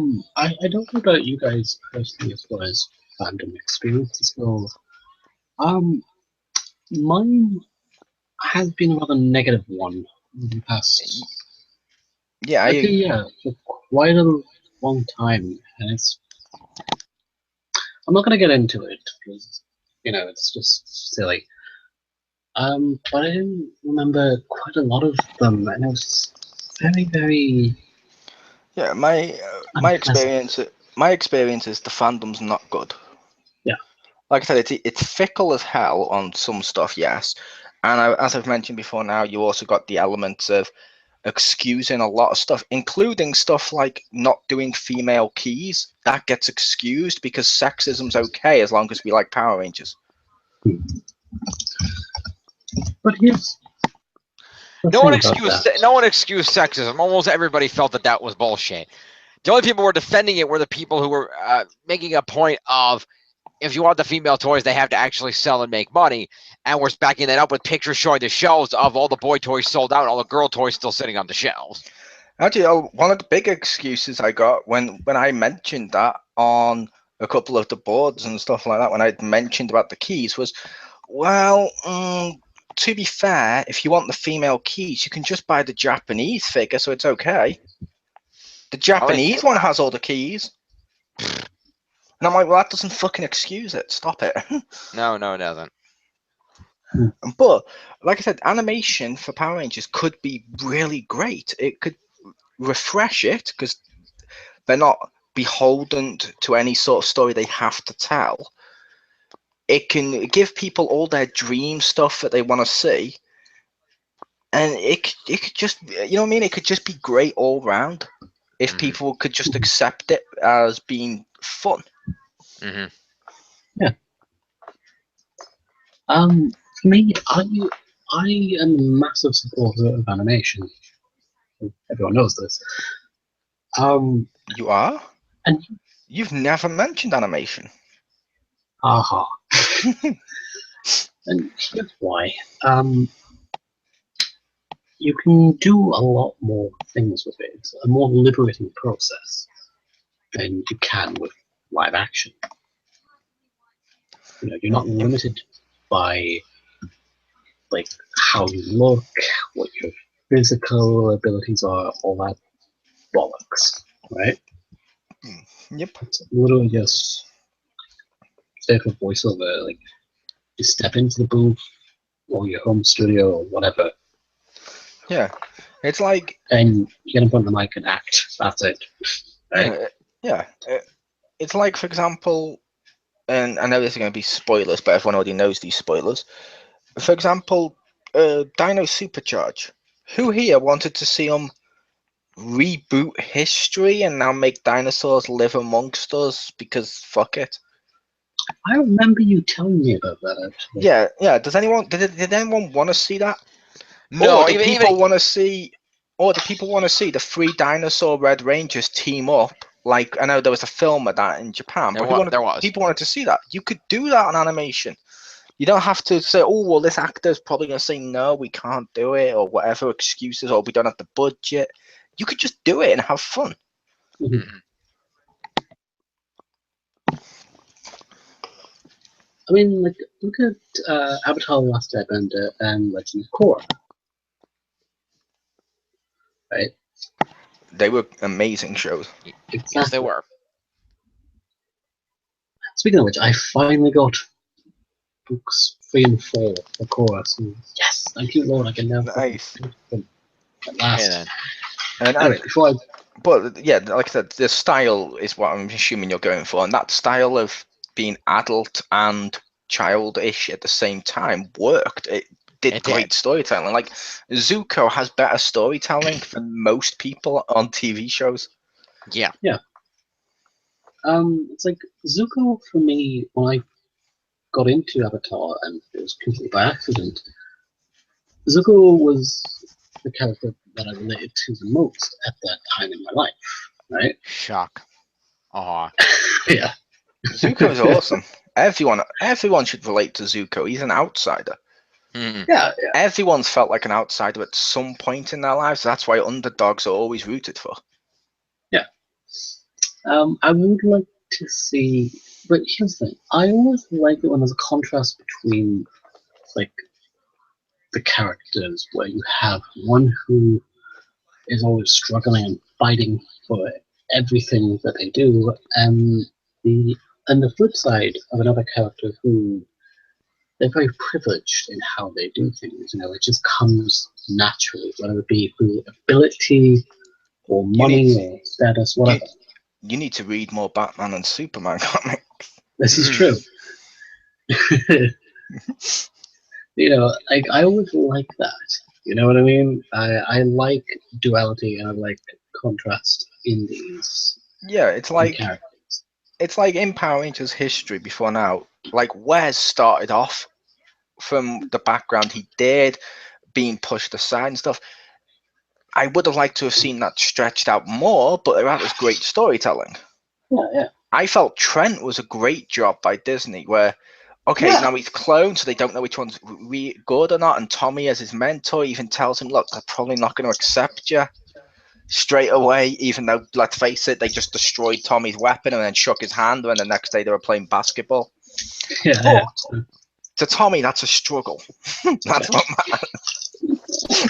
don't know about you guys personally as far as fandom experiences go. Mine has been a rather negative one in the past. Yeah, for quite a long time, and I'm not going to get into it because it's just silly. But I do remember quite a lot of them, and it was very, very. Yeah, my experience is the fandom's not good. Yeah. Like I said, it's fickle as hell on some stuff, yes. And as I've mentioned before, now you also got the elements of excusing a lot of stuff, including stuff like not doing female keys. That gets excused because sexism's okay as long as we like Power Rangers. But yes. No one excused sexism. Almost everybody felt that was bullshit. The only people who were defending it were the people who were making a point of, if you want the female toys, they have to actually sell and make money. And we're backing that up with pictures showing the shelves of all the boy toys sold out, all the girl toys still sitting on the shelves. Actually, one of the big excuses I got when I mentioned that on a couple of the boards and stuff like that, when I mentioned about the keys, was, well, to be fair, if you want the female keys, you can just buy the Japanese figure, so it's okay. The Japanese one has all the keys. And I'm like, well, that doesn't fucking excuse it. Stop it. No, it doesn't. But like I said, animation for Power Rangers could be really great. It could refresh it because they're not beholden to any sort of story they have to tell. It can give people all their dream stuff that they want to see, and it could just, you know what I mean? It could just be great all round if people could just accept it as being fun. Mm-hmm. For me, I am a massive supporter of animation. Everyone knows this. You are? And You've never mentioned animation. aha. And here's why. You can do a lot more things with it. It's a more liberating process than you can with live action. You know, you're not limited by like how you look, what your physical abilities are, all that bollocks, right? Yep. It's literally just say for voiceover, like you step into the booth or your home studio or whatever, Yeah. It's like, and you get in front of the mic and act. That's it. Right? yeah. It's like, for example, and I know this is going to be spoilers, but everyone already knows these spoilers. For example, Dino Supercharge. Who here wanted to see them reboot history and now make dinosaurs live amongst us because fuck it? I remember you telling me about that actually. Yeah. Does anyone did anyone want to see that? No, Or do even people want to see? Or do people want to see the three dinosaur Red Rangers team up? Like, I know there was a film of that in Japan, but there was. people wanted to see that. You could do that on animation. You don't have to say, oh, well, this actor's probably going to say, no, we can't do it, or whatever excuses, or we don't have the budget. You could just do it and have fun. Mhm. I mean, like, look at Avatar: The Last Airbender and Legend of Korra, right? They were amazing shows. Yes, they were. Speaking of which, I finally got books 3 and 4 for Korra. So yes, thank you, Lord. I can now Nice. them at last. Okay, then. Anyway, before I But yeah, like I said, the style is what I'm assuming you're going for, and that style of being adult and childish at the same time worked. It did great storytelling. Like Zuko has better storytelling than most people on TV shows. Yeah. it's like Zuko for me when I got into Avatar, and it was completely by accident. Zuko was the character that I related to the most at that time in my life, right? Shock. Aw. Yeah. Zuko is awesome. Everyone should relate to Zuko. He's an outsider. Mhm. Yeah. Everyone's felt like an outsider at some point in their lives. That's why underdogs are always rooted for. I would like to see, but here's the thing: I always like it when there's a contrast between like the characters, where you have one who is always struggling and fighting for everything that they do, and the flip side of another character who they're very privileged in how they do things. You know, it just comes naturally, whether it be through ability or money or status, whatever. You need to read more Batman and Superman comics. This is true. You know, I always like that. You know what I mean? I like duality and I like contrast in these Yeah, it's like characters. in Power Rangers history before now. Like Wes started off from the background he did, being pushed aside and stuff. I would have liked to have seen that stretched out more, but that was great storytelling. Yeah. I felt Trent was a great job by Disney, where now he's cloned, so they don't know which one's good or not. And Tommy, as his mentor, even tells him, "Look, they're probably not going to accept you straight away." Even though, let's face it, they just destroyed Tommy's weapon and then shook his hand, and the next day they were playing basketball. Yeah. To Tommy, that's a struggle. That's what matters.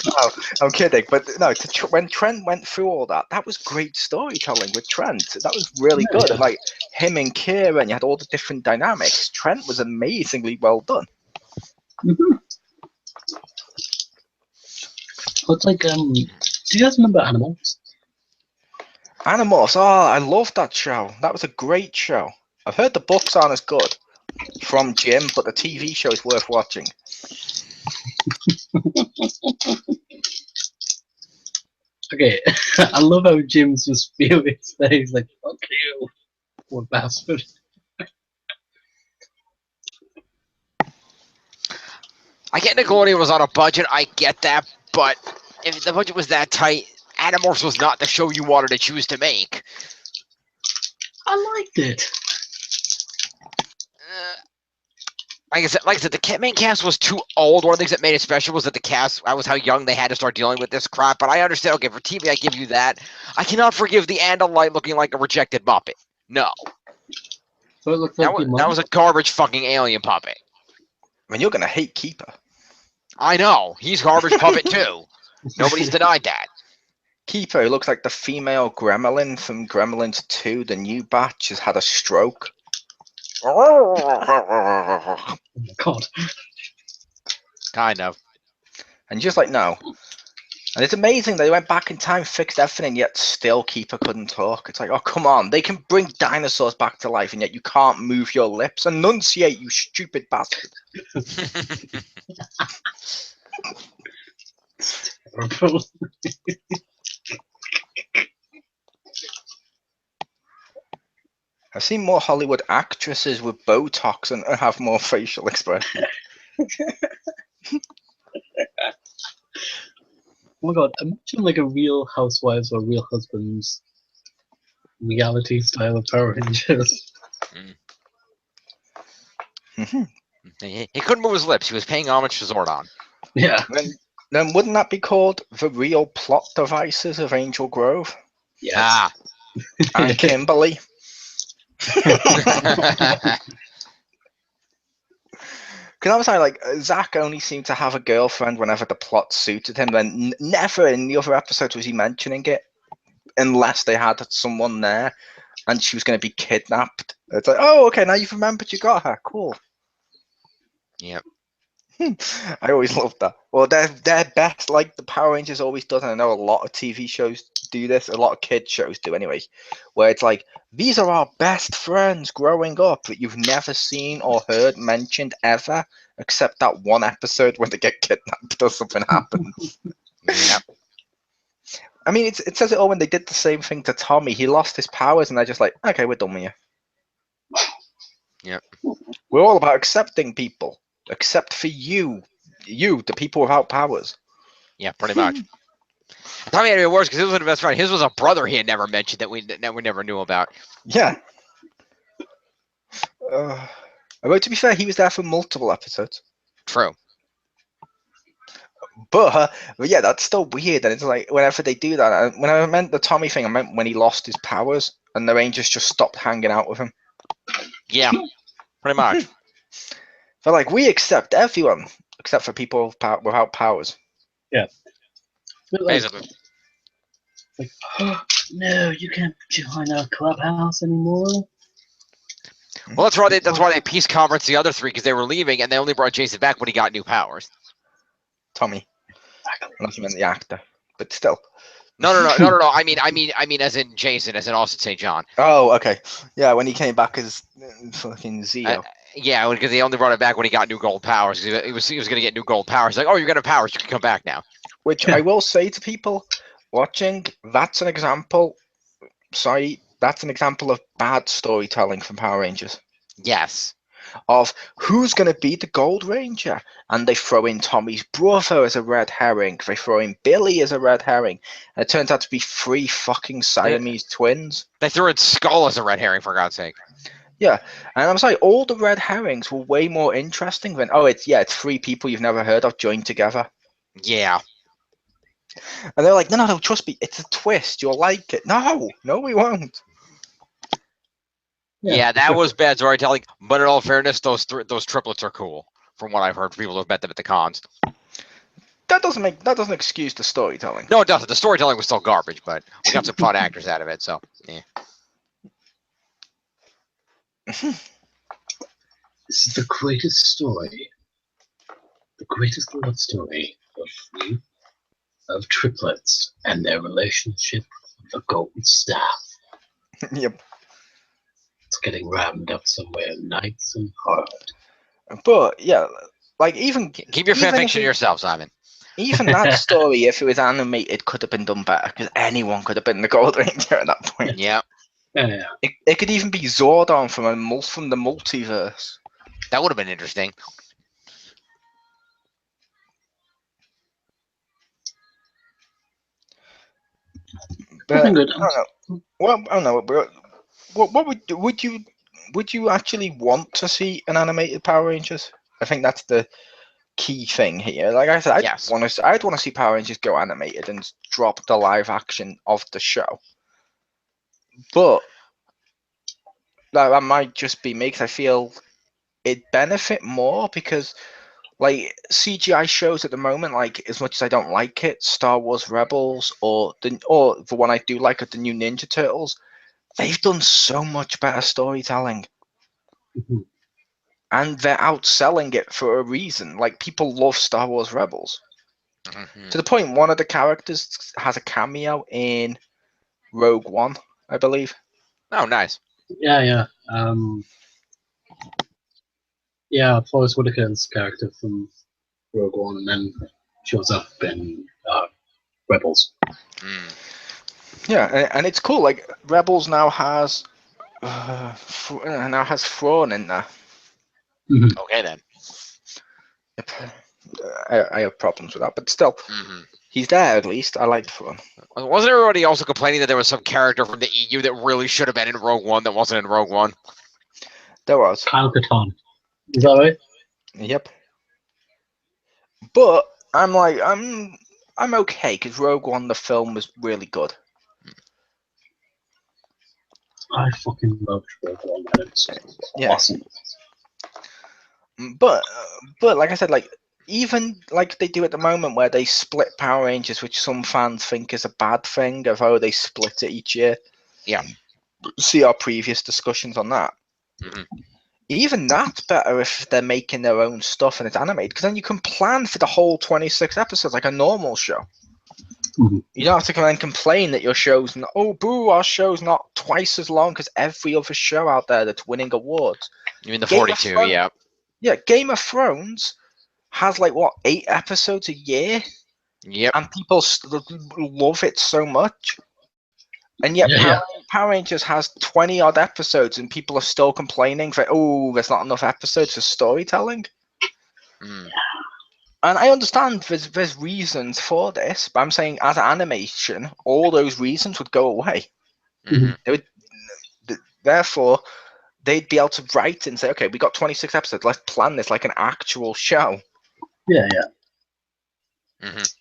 No, I'm kidding. But no, when Trent went through all that, that was great storytelling with Trent. That was really good. And like him and Kira, and you had all the different dynamics. Trent was amazingly well done. Mm-hmm. Well, it's like, do you guys remember Animals? Animals. Oh, I love that show. That was a great show. I've heard the books aren't as good from Jim, but the TV show is worth watching. Okay, I love how Jim's just furious there. He's like, fuck you, what bastard. I get Nickelodeon was on a budget. I get that, but if the budget was that tight, Animorphs was not the show you wanted to choose to make. I liked it. Like I said, the main cast was too old. One of the things that made it special was that the cast, that was how young they had to start dealing with this crap. But I understand, okay, for TV, I give you that. I cannot forgive the Andalite looking like a rejected Muppet. No. So it looks like your That mum. was a garbage fucking alien puppet. I mean, you're gonna hate Keeper. I know. He's garbage puppet too. Nobody's denied that. Keeper, who looks like the female Gremlin from Gremlins 2, the new batch, has had a stroke. Oh my god. Kind of. And just like, no. And it's amazing they went back in time, fixed everything, and yet still Keeper couldn't talk. It's like, oh, come on. They can bring dinosaurs back to life, and yet you can't move your lips. Enunciate, you stupid bastard. I've seen more Hollywood actresses with Botox and have more facial expression. Oh my god, imagine like a Real Housewives or Real Husbands reality style of Power Rangers. He couldn't move his lips. He was paying homage to Zordon. Yeah. Then wouldn't that be called the real plot devices of Angel Grove Yes. and Kimberly? Because I was like, Zach only seemed to have a girlfriend whenever the plot suited him. Then never in the other episodes was he mentioning it, unless they had someone there and she was going to be kidnapped. It's like, oh, okay, now you've remembered you got her. Cool. Yep. I always loved that. Well, they're best, like the Power Rangers always does, and I know a lot of TV shows do this, a lot of kids shows do anyway, where it's like, these are our best friends growing up that you've never seen or heard mentioned ever, except that one episode when they get kidnapped or something happens. Yep. I mean, it says it all when they did the same thing to Tommy. He lost his powers, and they're just like, okay, we're done with you. Yep. We're all about accepting people, except for you, the people without powers. Yeah, pretty much. Tommy had it worse because his was a best friend. His was a brother he had never mentioned that we never knew about. Yeah. Although to be fair, he was there for multiple episodes. True. But yeah, that's still weird. And it's like whenever they do that, when I meant the Tommy thing, I meant when he lost his powers and the Rangers just stopped hanging out with him. Yeah, pretty much. They're like, we accept everyone except for people without powers. Yeah. But like, Basically. oh, no, you can't join our clubhouse anymore. Well, that's why they peace conference the other three because they were leaving and they only brought Jason back when he got new powers. Tommy. Unless you meant the actor, but still. No. I mean, as in Jason, as in Austin St. John. Oh, okay. Yeah, when he came back as fucking Zeo. Yeah, because they only brought it back when he got new gold powers. He was going to get new gold powers. Like, oh, you're going to have powers. You can come back now. Which I will say to people watching, that's an example. Sorry, that's an example of bad storytelling from Power Rangers. Yes. Of who's going to be the Gold Ranger, and they throw in Tommy's brother as a red herring. They throw in Billy as a red herring, and it turns out to be 3 fucking Siamese twins. They threw in Skull as a red herring, for God's sake. Yeah, and I'm sorry, all the red herrings were way more interesting than it's 3 people you've never heard of joined together. Yeah. And they're like, no, trust me, it's a twist. You'll like it. No, we won't. Yeah, that was bad storytelling. But in all fairness, those triplets are cool, from what I've heard from people who've met them at the cons. That doesn't excuse the storytelling. No, it doesn't. The storytelling was still garbage, but we got some fun actors out of it. So, yeah. This is the greatest story. The greatest love story of me. of triplets and their relationship with the golden staff. Yep. It's getting rammed up somewhere nice and hard. But yeah, like even Keep your fan even if fiction to it- yourself, Simon. even that story, if it was animated, could have been done better because anyone could have been the Gold Ranger at that point. Yeah, Yeah. It could even be Zordon from the multiverse. that would have been interesting. But I Good. don't know. Well, I don't know. But what would you actually want to see an animated Power Rangers? I think that's the key thing here. Like I said, Yes. I'd want to see Power Rangers go animated and drop the live action of the show. But that might just be me because I feel it benefit more because like CGI shows at the moment, like as much as I don't like it, Star Wars Rebels or the one I do like the new Ninja Turtles, they've done so much better storytelling. Mhm. And they're outselling it for a reason. Like people love Star Wars Rebels. Mhm. To the point one of the characters has a cameo in Rogue One, I believe. Oh, nice. Yeah. Yeah, Forrest Whitaker's character from Rogue One and then shows up in Rebels. Mm. Yeah, and it's cool. Like Rebels now has Thrawn in there. Okay then. Yep. I have problems with that, but still, Hmm. he's there at least. I like Thrawn. Wasn't everybody also complaining that there was some character from the EU that really should have been in Rogue One that wasn't in Rogue One? There was. Kyle Katarn. Is that right? Yep. But I'm okay because Rogue One the film was really good. I fucking loved Rogue One. That was Yeah. awesome. But like I said, like even like they do at the moment where they split Power Rangers, which some fans think is a bad thing, of how they split it each year. Yeah. See our previous discussions on that. Mhm. Even that's better if they're making their own stuff and it's animated, because then you can plan for the whole 26 episodes like a normal show. Mhm. You don't have to come and complain that your show's not, oh boo, our show's not twice as long as every other show out there that's winning awards. You mean the Game of 42? Thrones- Yeah. Yeah, Game of Thrones has like what 8 episodes a year, Yep. and people love it so much. And yet, Yeah. Power Rangers has 20 odd episodes, and people are still complaining that oh, there's not enough episodes for storytelling. Mm. And I understand there's reasons for this, but I'm saying as animation, all those reasons would go away. Mhm. They would, therefore, they'd be able to write and say, okay, we got 26 episodes. Let's plan this like an actual show. Yeah. Mhm.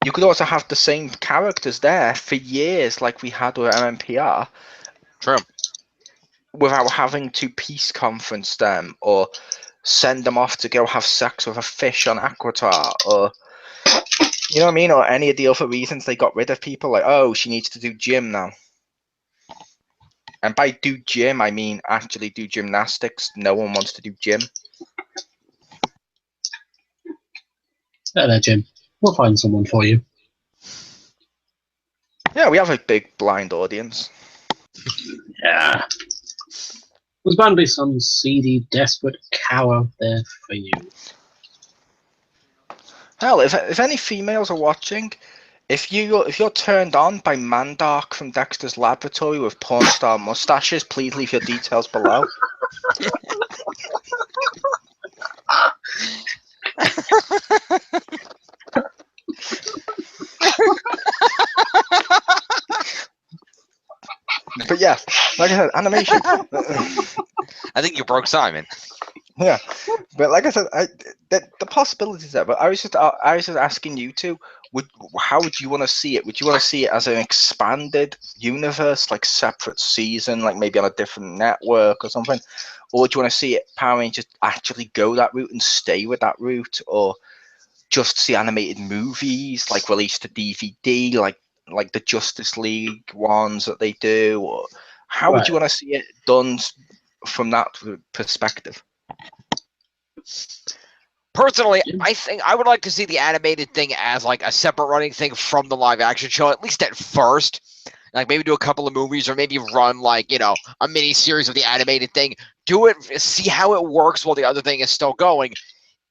You could also have the same characters there for years, like we had with MMPR, True. without having to peace conference them or send them off to go have sex with a fish on Aquatar, or you know what I mean, or any of the other reasons they got rid of people, like oh, she needs to do gym now. And by do gym, I mean actually do gymnastics. No one wants to do gym. There, Jim. We'll find someone for you. Yeah, we have a big blind audience. Yeah. There's bound to be some seedy, desperate cow out there for you. Hell, if any females are watching, if you're turned on by Mandark from Dexter's Laboratory with porn star mustaches, please leave your details below. But yeah, like I said, animation. I think you broke Simon. Yeah, but like I said, the possibilities there. But I was just asking you two, how would you want to see it? Would you want to see it as an expanded universe, like separate season, like maybe on a different network or something, or would you want to see it Power Rangers actually go that route and stay with that route, or just see animated movies like released to DVD, like the Justice League ones that they do, or how would you Right. want to see it done from that perspective? Personally, Yeah. I think I would like to see the animated thing as like a separate running thing from the live action show, at least at first. Like maybe do a couple of movies or maybe run like, a mini series of the animated thing. Do it, see how it works while the other thing is still going.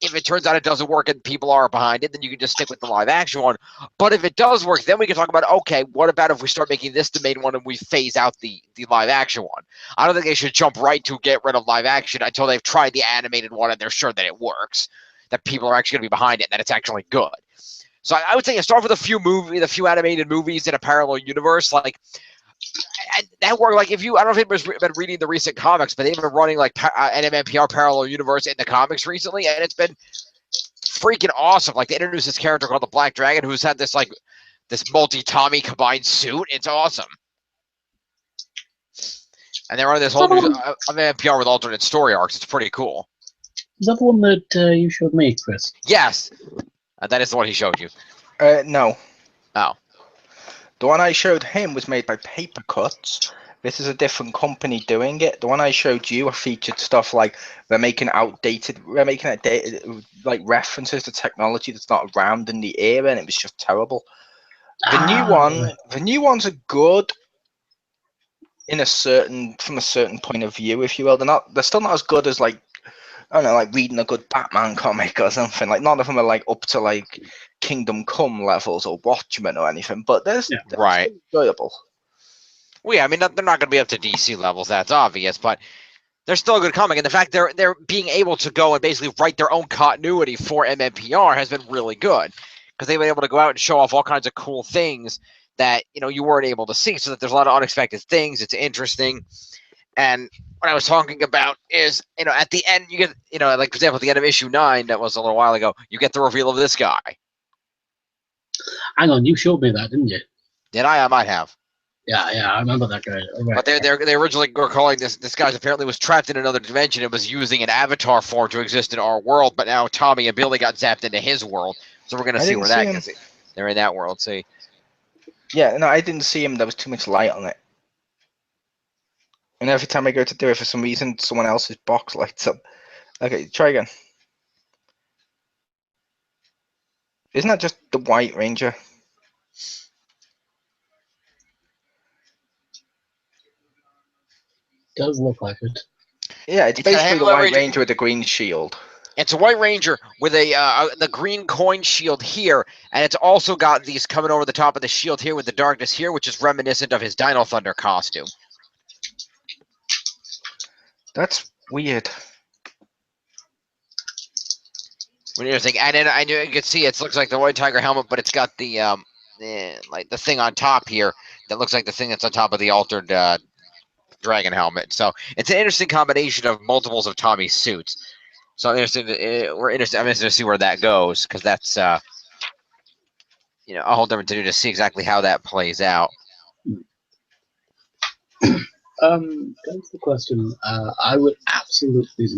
If it turns out it doesn't work and people are behind it, then you can just stick with the live action one. But if it does work, then we can talk about, okay, what about if we start making this the main one and we phase out the live action one? I don't think they should jump right to get rid of live action until they've tried the animated one and they're sure that it works, that people are actually going to be behind it, and that it's actually good. So I would say start with a few animated movies in a parallel universe, like. And that worked. Like if you, I don't know if you've been reading the recent comics, but they've been running like an MMPR parallel universe in the comics recently, and it's been freaking awesome. Like they introduced this character called the Black Dragon, who's had this multi-Tommy combined suit. It's awesome. And they're running this whole new MMPR with alternate story arcs. It's pretty cool. Is that the one that you showed me, Chris? Yes, that is the one he showed you. No. Oh. The one I showed him was made by Paper Cuts. This is a different company doing it. The one I showed you featured stuff like they're making outdated like references to technology that's not around in the era, and it was just terrible. The new ones are good from a certain point of view, if you will. They're still not as good as like, I don't know, like reading a good Batman comic or something. Like none of them are like up to like Kingdom Come levels or Watchmen or anything, but they're Right. still enjoyable. Well, yeah, I mean they're not going to be up to DC levels. That's obvious, but they're still a good comic. And the fact they're being able to go and basically write their own continuity for MMPR has been really good, because they've been able to go out and show off all kinds of cool things that you weren't able to see. So that there's a lot of unexpected things. It's interesting. And what I was talking about is, at the end you get, like for example, at the end of issue 9, that was a little while ago, you get the reveal of this guy. Hang on, you showed me that, didn't you? Did I? I might have. Yeah, I remember that guy. Right. But they originally were calling this guy apparently was trapped in another dimension and was using an avatar form to exist in our world. But now Tommy and Billy got zapped into his world, so we're gonna see where that gets. They're in that world. See. Yeah, no, I didn't see him. There was too much light on it. And every time I go to do it, for some reason, someone else's box lights up. Okay, try again. Isn't that just the White Ranger? Does look like it. Yeah, it's basically the White Ranger with the green shield. It's a White Ranger with the green coin shield here, and it's also got these coming over the top of the shield here with the darkness here, which is reminiscent of his Dino Thunder costume. That's weird. Interesting. And then you can see it looks like the White Tiger helmet, but it's got the like the thing on top here that looks like the thing that's on top of the altered dragon helmet. So it's an interesting combination of multiples of Tommy's suits. So I'm interested. I'm interested to see where that goes, because that's a whole different to do to see exactly how that plays out. That's the question. I would absolutely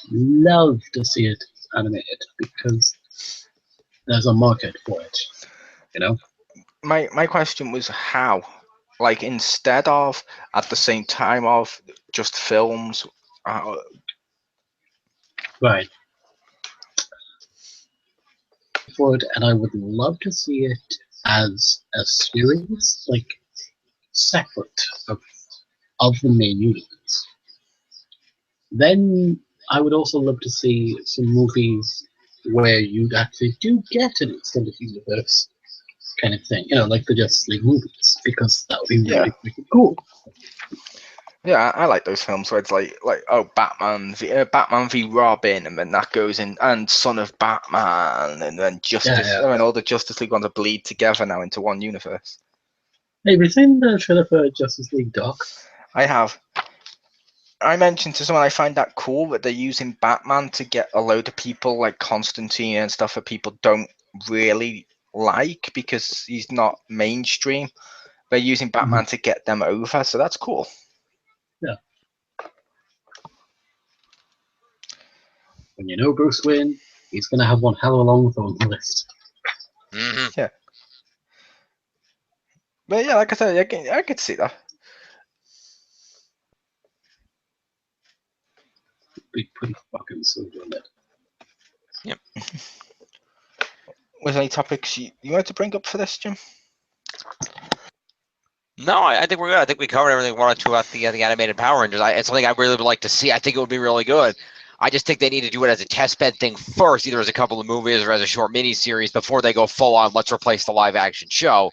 love to see it animated, because there's a market for it. My question was how, like instead of at the same time of just films. Right. For it, and I would love to see it as a series, like separate of the main universe. Then I would also love to see some movies where you actually do get an extended universe kind of thing, like the Justice League movies, because that would be really cool. Yeah, I like those films where it's like Batman v Robin, and then that goes in, and Son of Batman, and then and all the Justice League ones are bleed together now into one universe. Hey, have you seen the trailer for Justice League Doc? I have. I mentioned to someone I find that cool that they're using Batman to get a load of people like Constantine and stuff that people don't really like because he's not mainstream. They're using Batman to get them over, so that's cool. Yeah. When Bruce Wayne, he's going to have one hell of a long phone list. Mm-hmm. Yeah. But yeah, like I said, I could see that. Be pretty fucking silly, wouldn't it? Yep. Was there any topics you wanted to bring up for this, Jim? No, I think we're good. I think we covered everything we wanted to about the animated Power Rangers. It's something I really would like to see. I think it would be really good. I just think they need to do it as a test bed thing first, either as a couple of movies or as a short mini series before they go full on. Let's replace the live action show.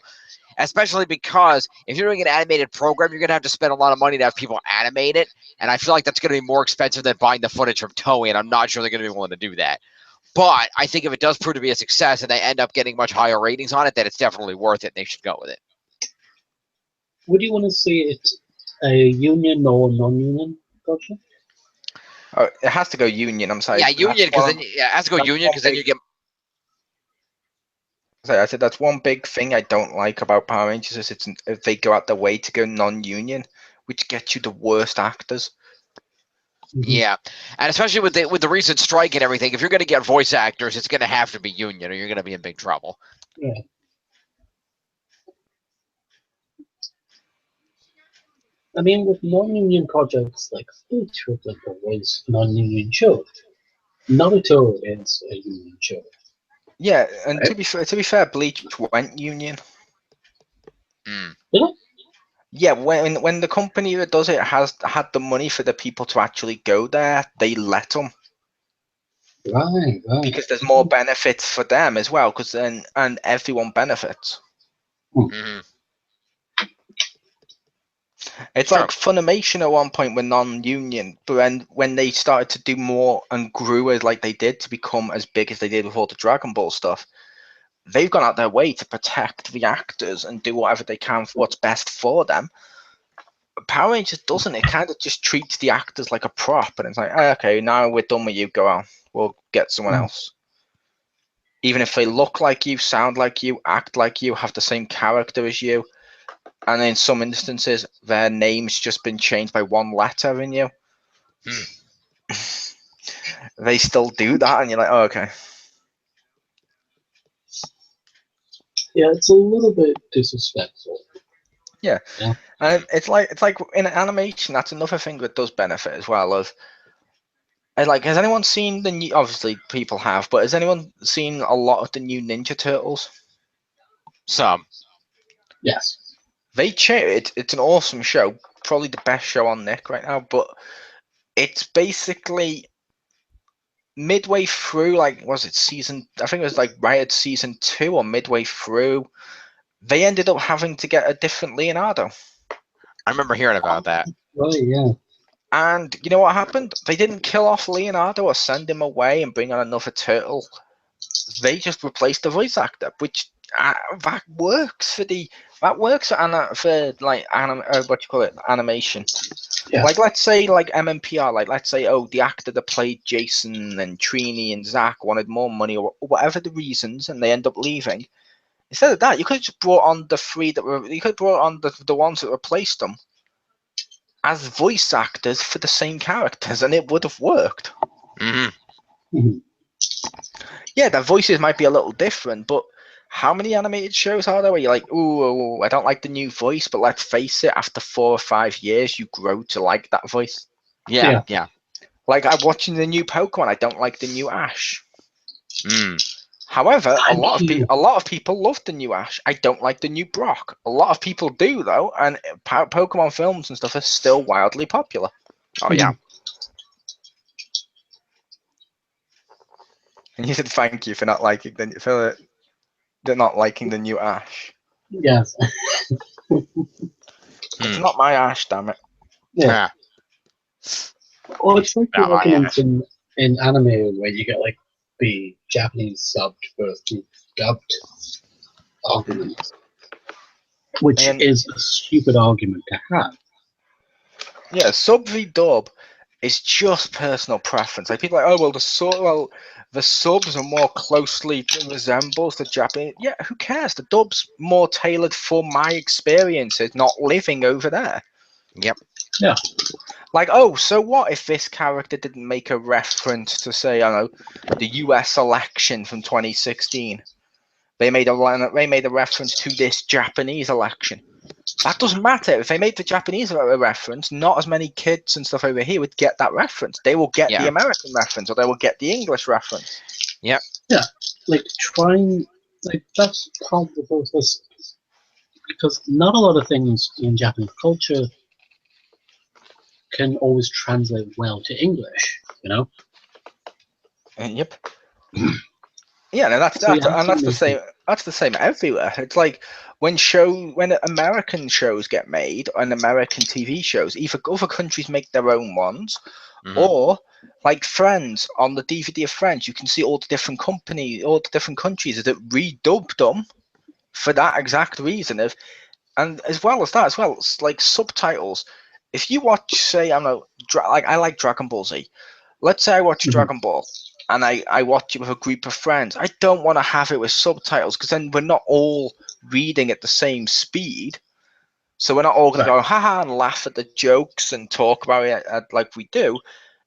Especially because if you're doing an animated program, you're going to have to spend a lot of money to have people animate it. And I feel like that's going to be more expensive than buying the footage from Toei, and I'm not sure they're going to be willing to do that. But I think if it does prove to be a success and they end up getting much higher ratings on it, then it's definitely worth it and they should go with it. Would you want to see it a union or non-union project? Oh, it has to go union. I'm sorry. Yeah, union, because then it has to go that's union, one because then you big- get. I said that's one big thing I don't like about Power Rangers is if they go out their way to go non-union, which gets you the worst actors. Yeah, and especially with the recent strike and everything, if you're going to get voice actors, it's going to have to be union, or you're going to be in big trouble. Yeah. I mean, with non-union projects, like each of them was a non-union show. Naruto is a union show. Yeah, and to be fair, Bleach went union. Mm. Did it? Yeah, when the company that does it has had the money for the people to actually go there, they let them Right. because there's more benefits for them as well. And everyone benefits. Mm-hmm. It's Sure. like Funimation at one point were non-union, but then when they started to do more and grew as like they did to become as big as they did with all the Dragon Ball stuff, they've gone out their way to protect the actors and do whatever they can for what's best for them. Power Rangers doesn't. It kind of just treats the actors like a prop, and it's like, oh, okay, now we're done with you. Go on, we'll get someone else. Even if they look like you, sound like you, act like you, have the same character as you, and in some instances, their name's just been changed by one letter in you. They still do that, and you're like, oh, okay. Yeah, it's a little bit disrespectful. Yeah. And it's like in animation, that's another thing that does benefit as well. Has anyone seen the new? Obviously, people have, but has anyone seen a lot of the new Ninja Turtles? Some. Yes. It's an awesome show, probably the best show on Nick right now. But it's basically midway through, like, was it season? I think it was like right at season 2 or midway through. They ended up having to get a different Leonardo. I remember hearing about that. Right, yeah. And you know what happened? They didn't kill off Leonardo or send him away and bring on another turtle. They just replaced the voice actor, which that works for animation. Yeah. Like, let's say like MMPR, like let's say, oh, the actor that played Jason and Trini and Zach wanted more money or whatever the reasons, and they end up leaving. Instead of that, you could have just brought on the ones that replaced them as voice actors for the same characters, and it would have worked. Mm-hmm. Yeah, their voices might be a little different, but how many animated shows are there where you're like, ooh, I don't like the new voice, but let's face it, after 4 or 5 years, you grow to like that voice. Yeah. Like, I'm watching the new Pokemon, I don't like the new Ash. Mm. However, a lot of people love the new Ash. I don't like the new Brock. A lot of people do, though, and Pokemon films and stuff are still wildly popular. Oh, yeah. And you said thank you for not liking the new Ash. Yes. It's not my Ash, damn it. Yeah. Or it's like the Not my arguments in anime where you get like the Japanese subbed versus the dubbed argument, which is a stupid argument to have. Yeah, sub v dub is just personal preference. Like, people are like, oh, the subs are more closely resembles the Japanese. Yeah, who cares? The dub's more tailored for my experiences, not living over there. Yep. Yeah. Like, oh, so what if this character didn't make a reference to, say, I don't know, the US election from 2016? They made a reference to this Japanese election. That doesn't matter. If they made the Japanese reference, not as many kids and stuff over here would get that reference. They will get the American reference, or they will get the English reference. Yep. Yeah, like trying, like that's part of the process because not a lot of things in Japanese culture can always translate well to English. You know, Yep. Yeah, no, so you have and to that's the make same. That's the same everywhere. It's like when American shows get made and American TV shows, either other countries make their own ones, Mhm. or like Friends on the DVD of Friends, you can see all the different companies, all the different countries that redubbed them for that exact reason. And as well as that, as well, it's like subtitles. If you watch, say, I don't know, like I like Dragon Ball Z. Let's say I watch Mhm. Dragon Ball and I watch it with a group of friends. I don't want to have it with subtitles because then we're not all reading at the same speed. So we're not all going to go haha and laugh at the jokes and talk about it like we do.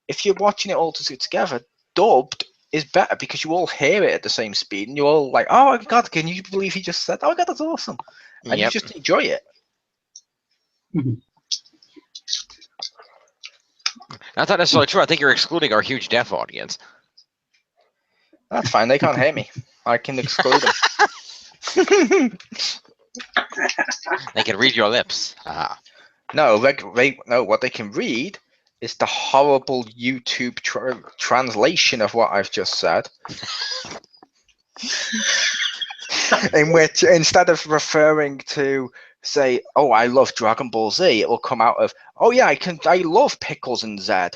If you're watching it all together, dubbed is better because you all hear it at the same speed and you're all like, oh my god, can you believe he just said, oh my god, that's awesome. And you Yep. just enjoy it. Mhm. That's not necessarily true. I think you're excluding our huge deaf audience. That's fine. They can't hear me. I can exclude them. They can read your lips. Ah. No, no. What they can read is the horrible YouTube translation of what I've just said, in which instead of referring to say, "Oh, I love Dragon Ball Z," it will come out of, "Oh yeah, I love pickles and Z."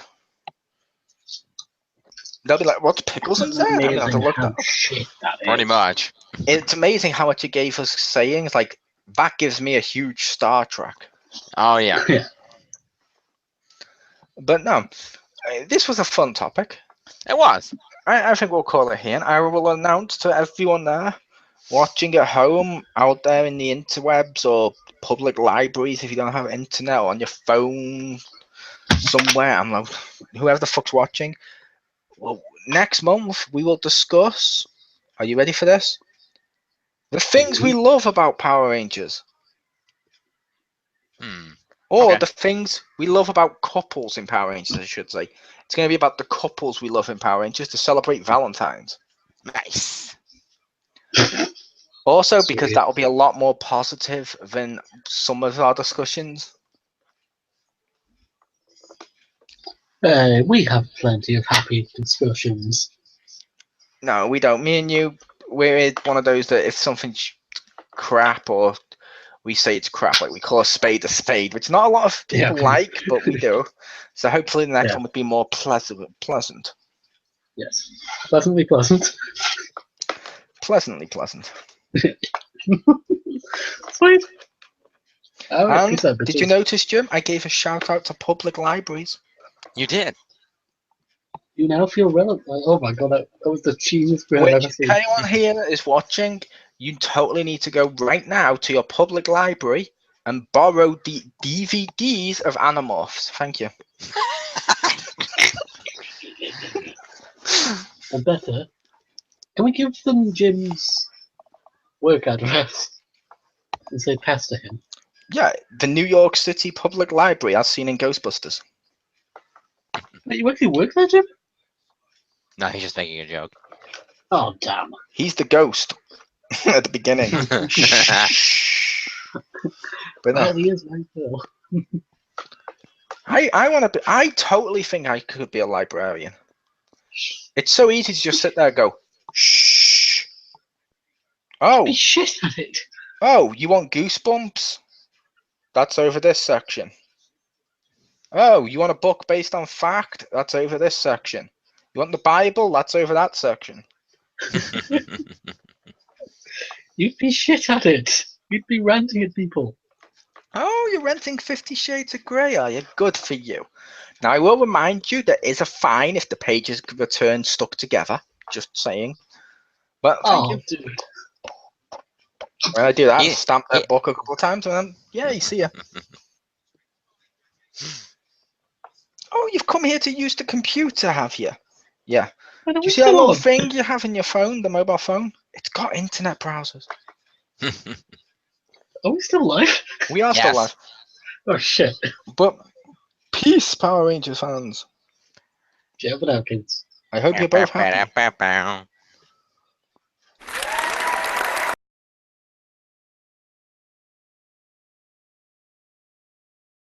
They'll be like, "What's pickles and It's Z?" I'm gonna have to amazing look how that up. shit that is. Pretty much. It's amazing how much it gave us sayings. Like that gives me a huge Star Trek. Oh yeah. Yeah. But no, this was a fun topic. It was. I think we'll call it here. And I will announce to everyone there watching at home, out there in the interwebs or public libraries, if you don't have internet or on your phone somewhere, I'm like, whoever the fuck's watching. Well, next month we will discuss. Are you ready for this? The things we love about Power Rangers, Hmm. or Okay. the things we love about couples in Power Rangers, I should say. It's going to be about the couples we love in Power Rangers to celebrate Valentine's. Nice. Also, because Sweet. that will be a lot more positive than some of our discussions. We have plenty of happy discussions. No, we don't. Me and you, we're one of those that if something's crap or we say it's crap, like we call a spade, which not a lot of Yeah. people like, but we do. So hopefully the next Yeah. one would be more pleasant. Yes. Pleasantly pleasant. Pleasantly pleasant. Sweet. Oh, And peace out, did you bitches. notice, Jim? I gave a shout out to public libraries. You did. You now feel relevant. Like, oh my god, that was the cheesiest bit I've Which, ever if seen. anyone here is watching, you totally need to go right now to your public library and borrow the DVDs of Animorphs. Thank you. Or better, can we give them Jim's work address and say pass to him? Yeah, the New York City Public Library, as seen in Ghostbusters. Wait, you actually work there, Jim? No, he's just making a joke. Oh, damn. He's the ghost at the beginning. But no, Well, he is right there. I want to be. I totally think I could be a librarian. It's so easy to just sit there and go, shh. Oh, Be shit at it. oh, you want goosebumps? That's over this section. Oh, you want a book based on fact? That's over this section. You want the Bible? That's over that section. You'd be shit at it. You'd be ranting at people. Oh, you're renting 50 Shades of Grey, are you? Good for you. Now, I will remind you there is a fine if the pages return stuck together. Just saying. But thank you. Oh, dude. When I do that, He- stamp he- that book a couple of times, and then, yeah, you see ya. Oh, you've come here to use the computer, have you? Yeah. Why Do don't you we see that still little on? thing you have in your phone, the mobile phone? It's got internet browsers. Are we still live? We are still Yes. live. Oh, shit. But peace, Power Rangers fans. Shit, over now, kids. I hope you're both happy. Ba-ba-da-ba-ba.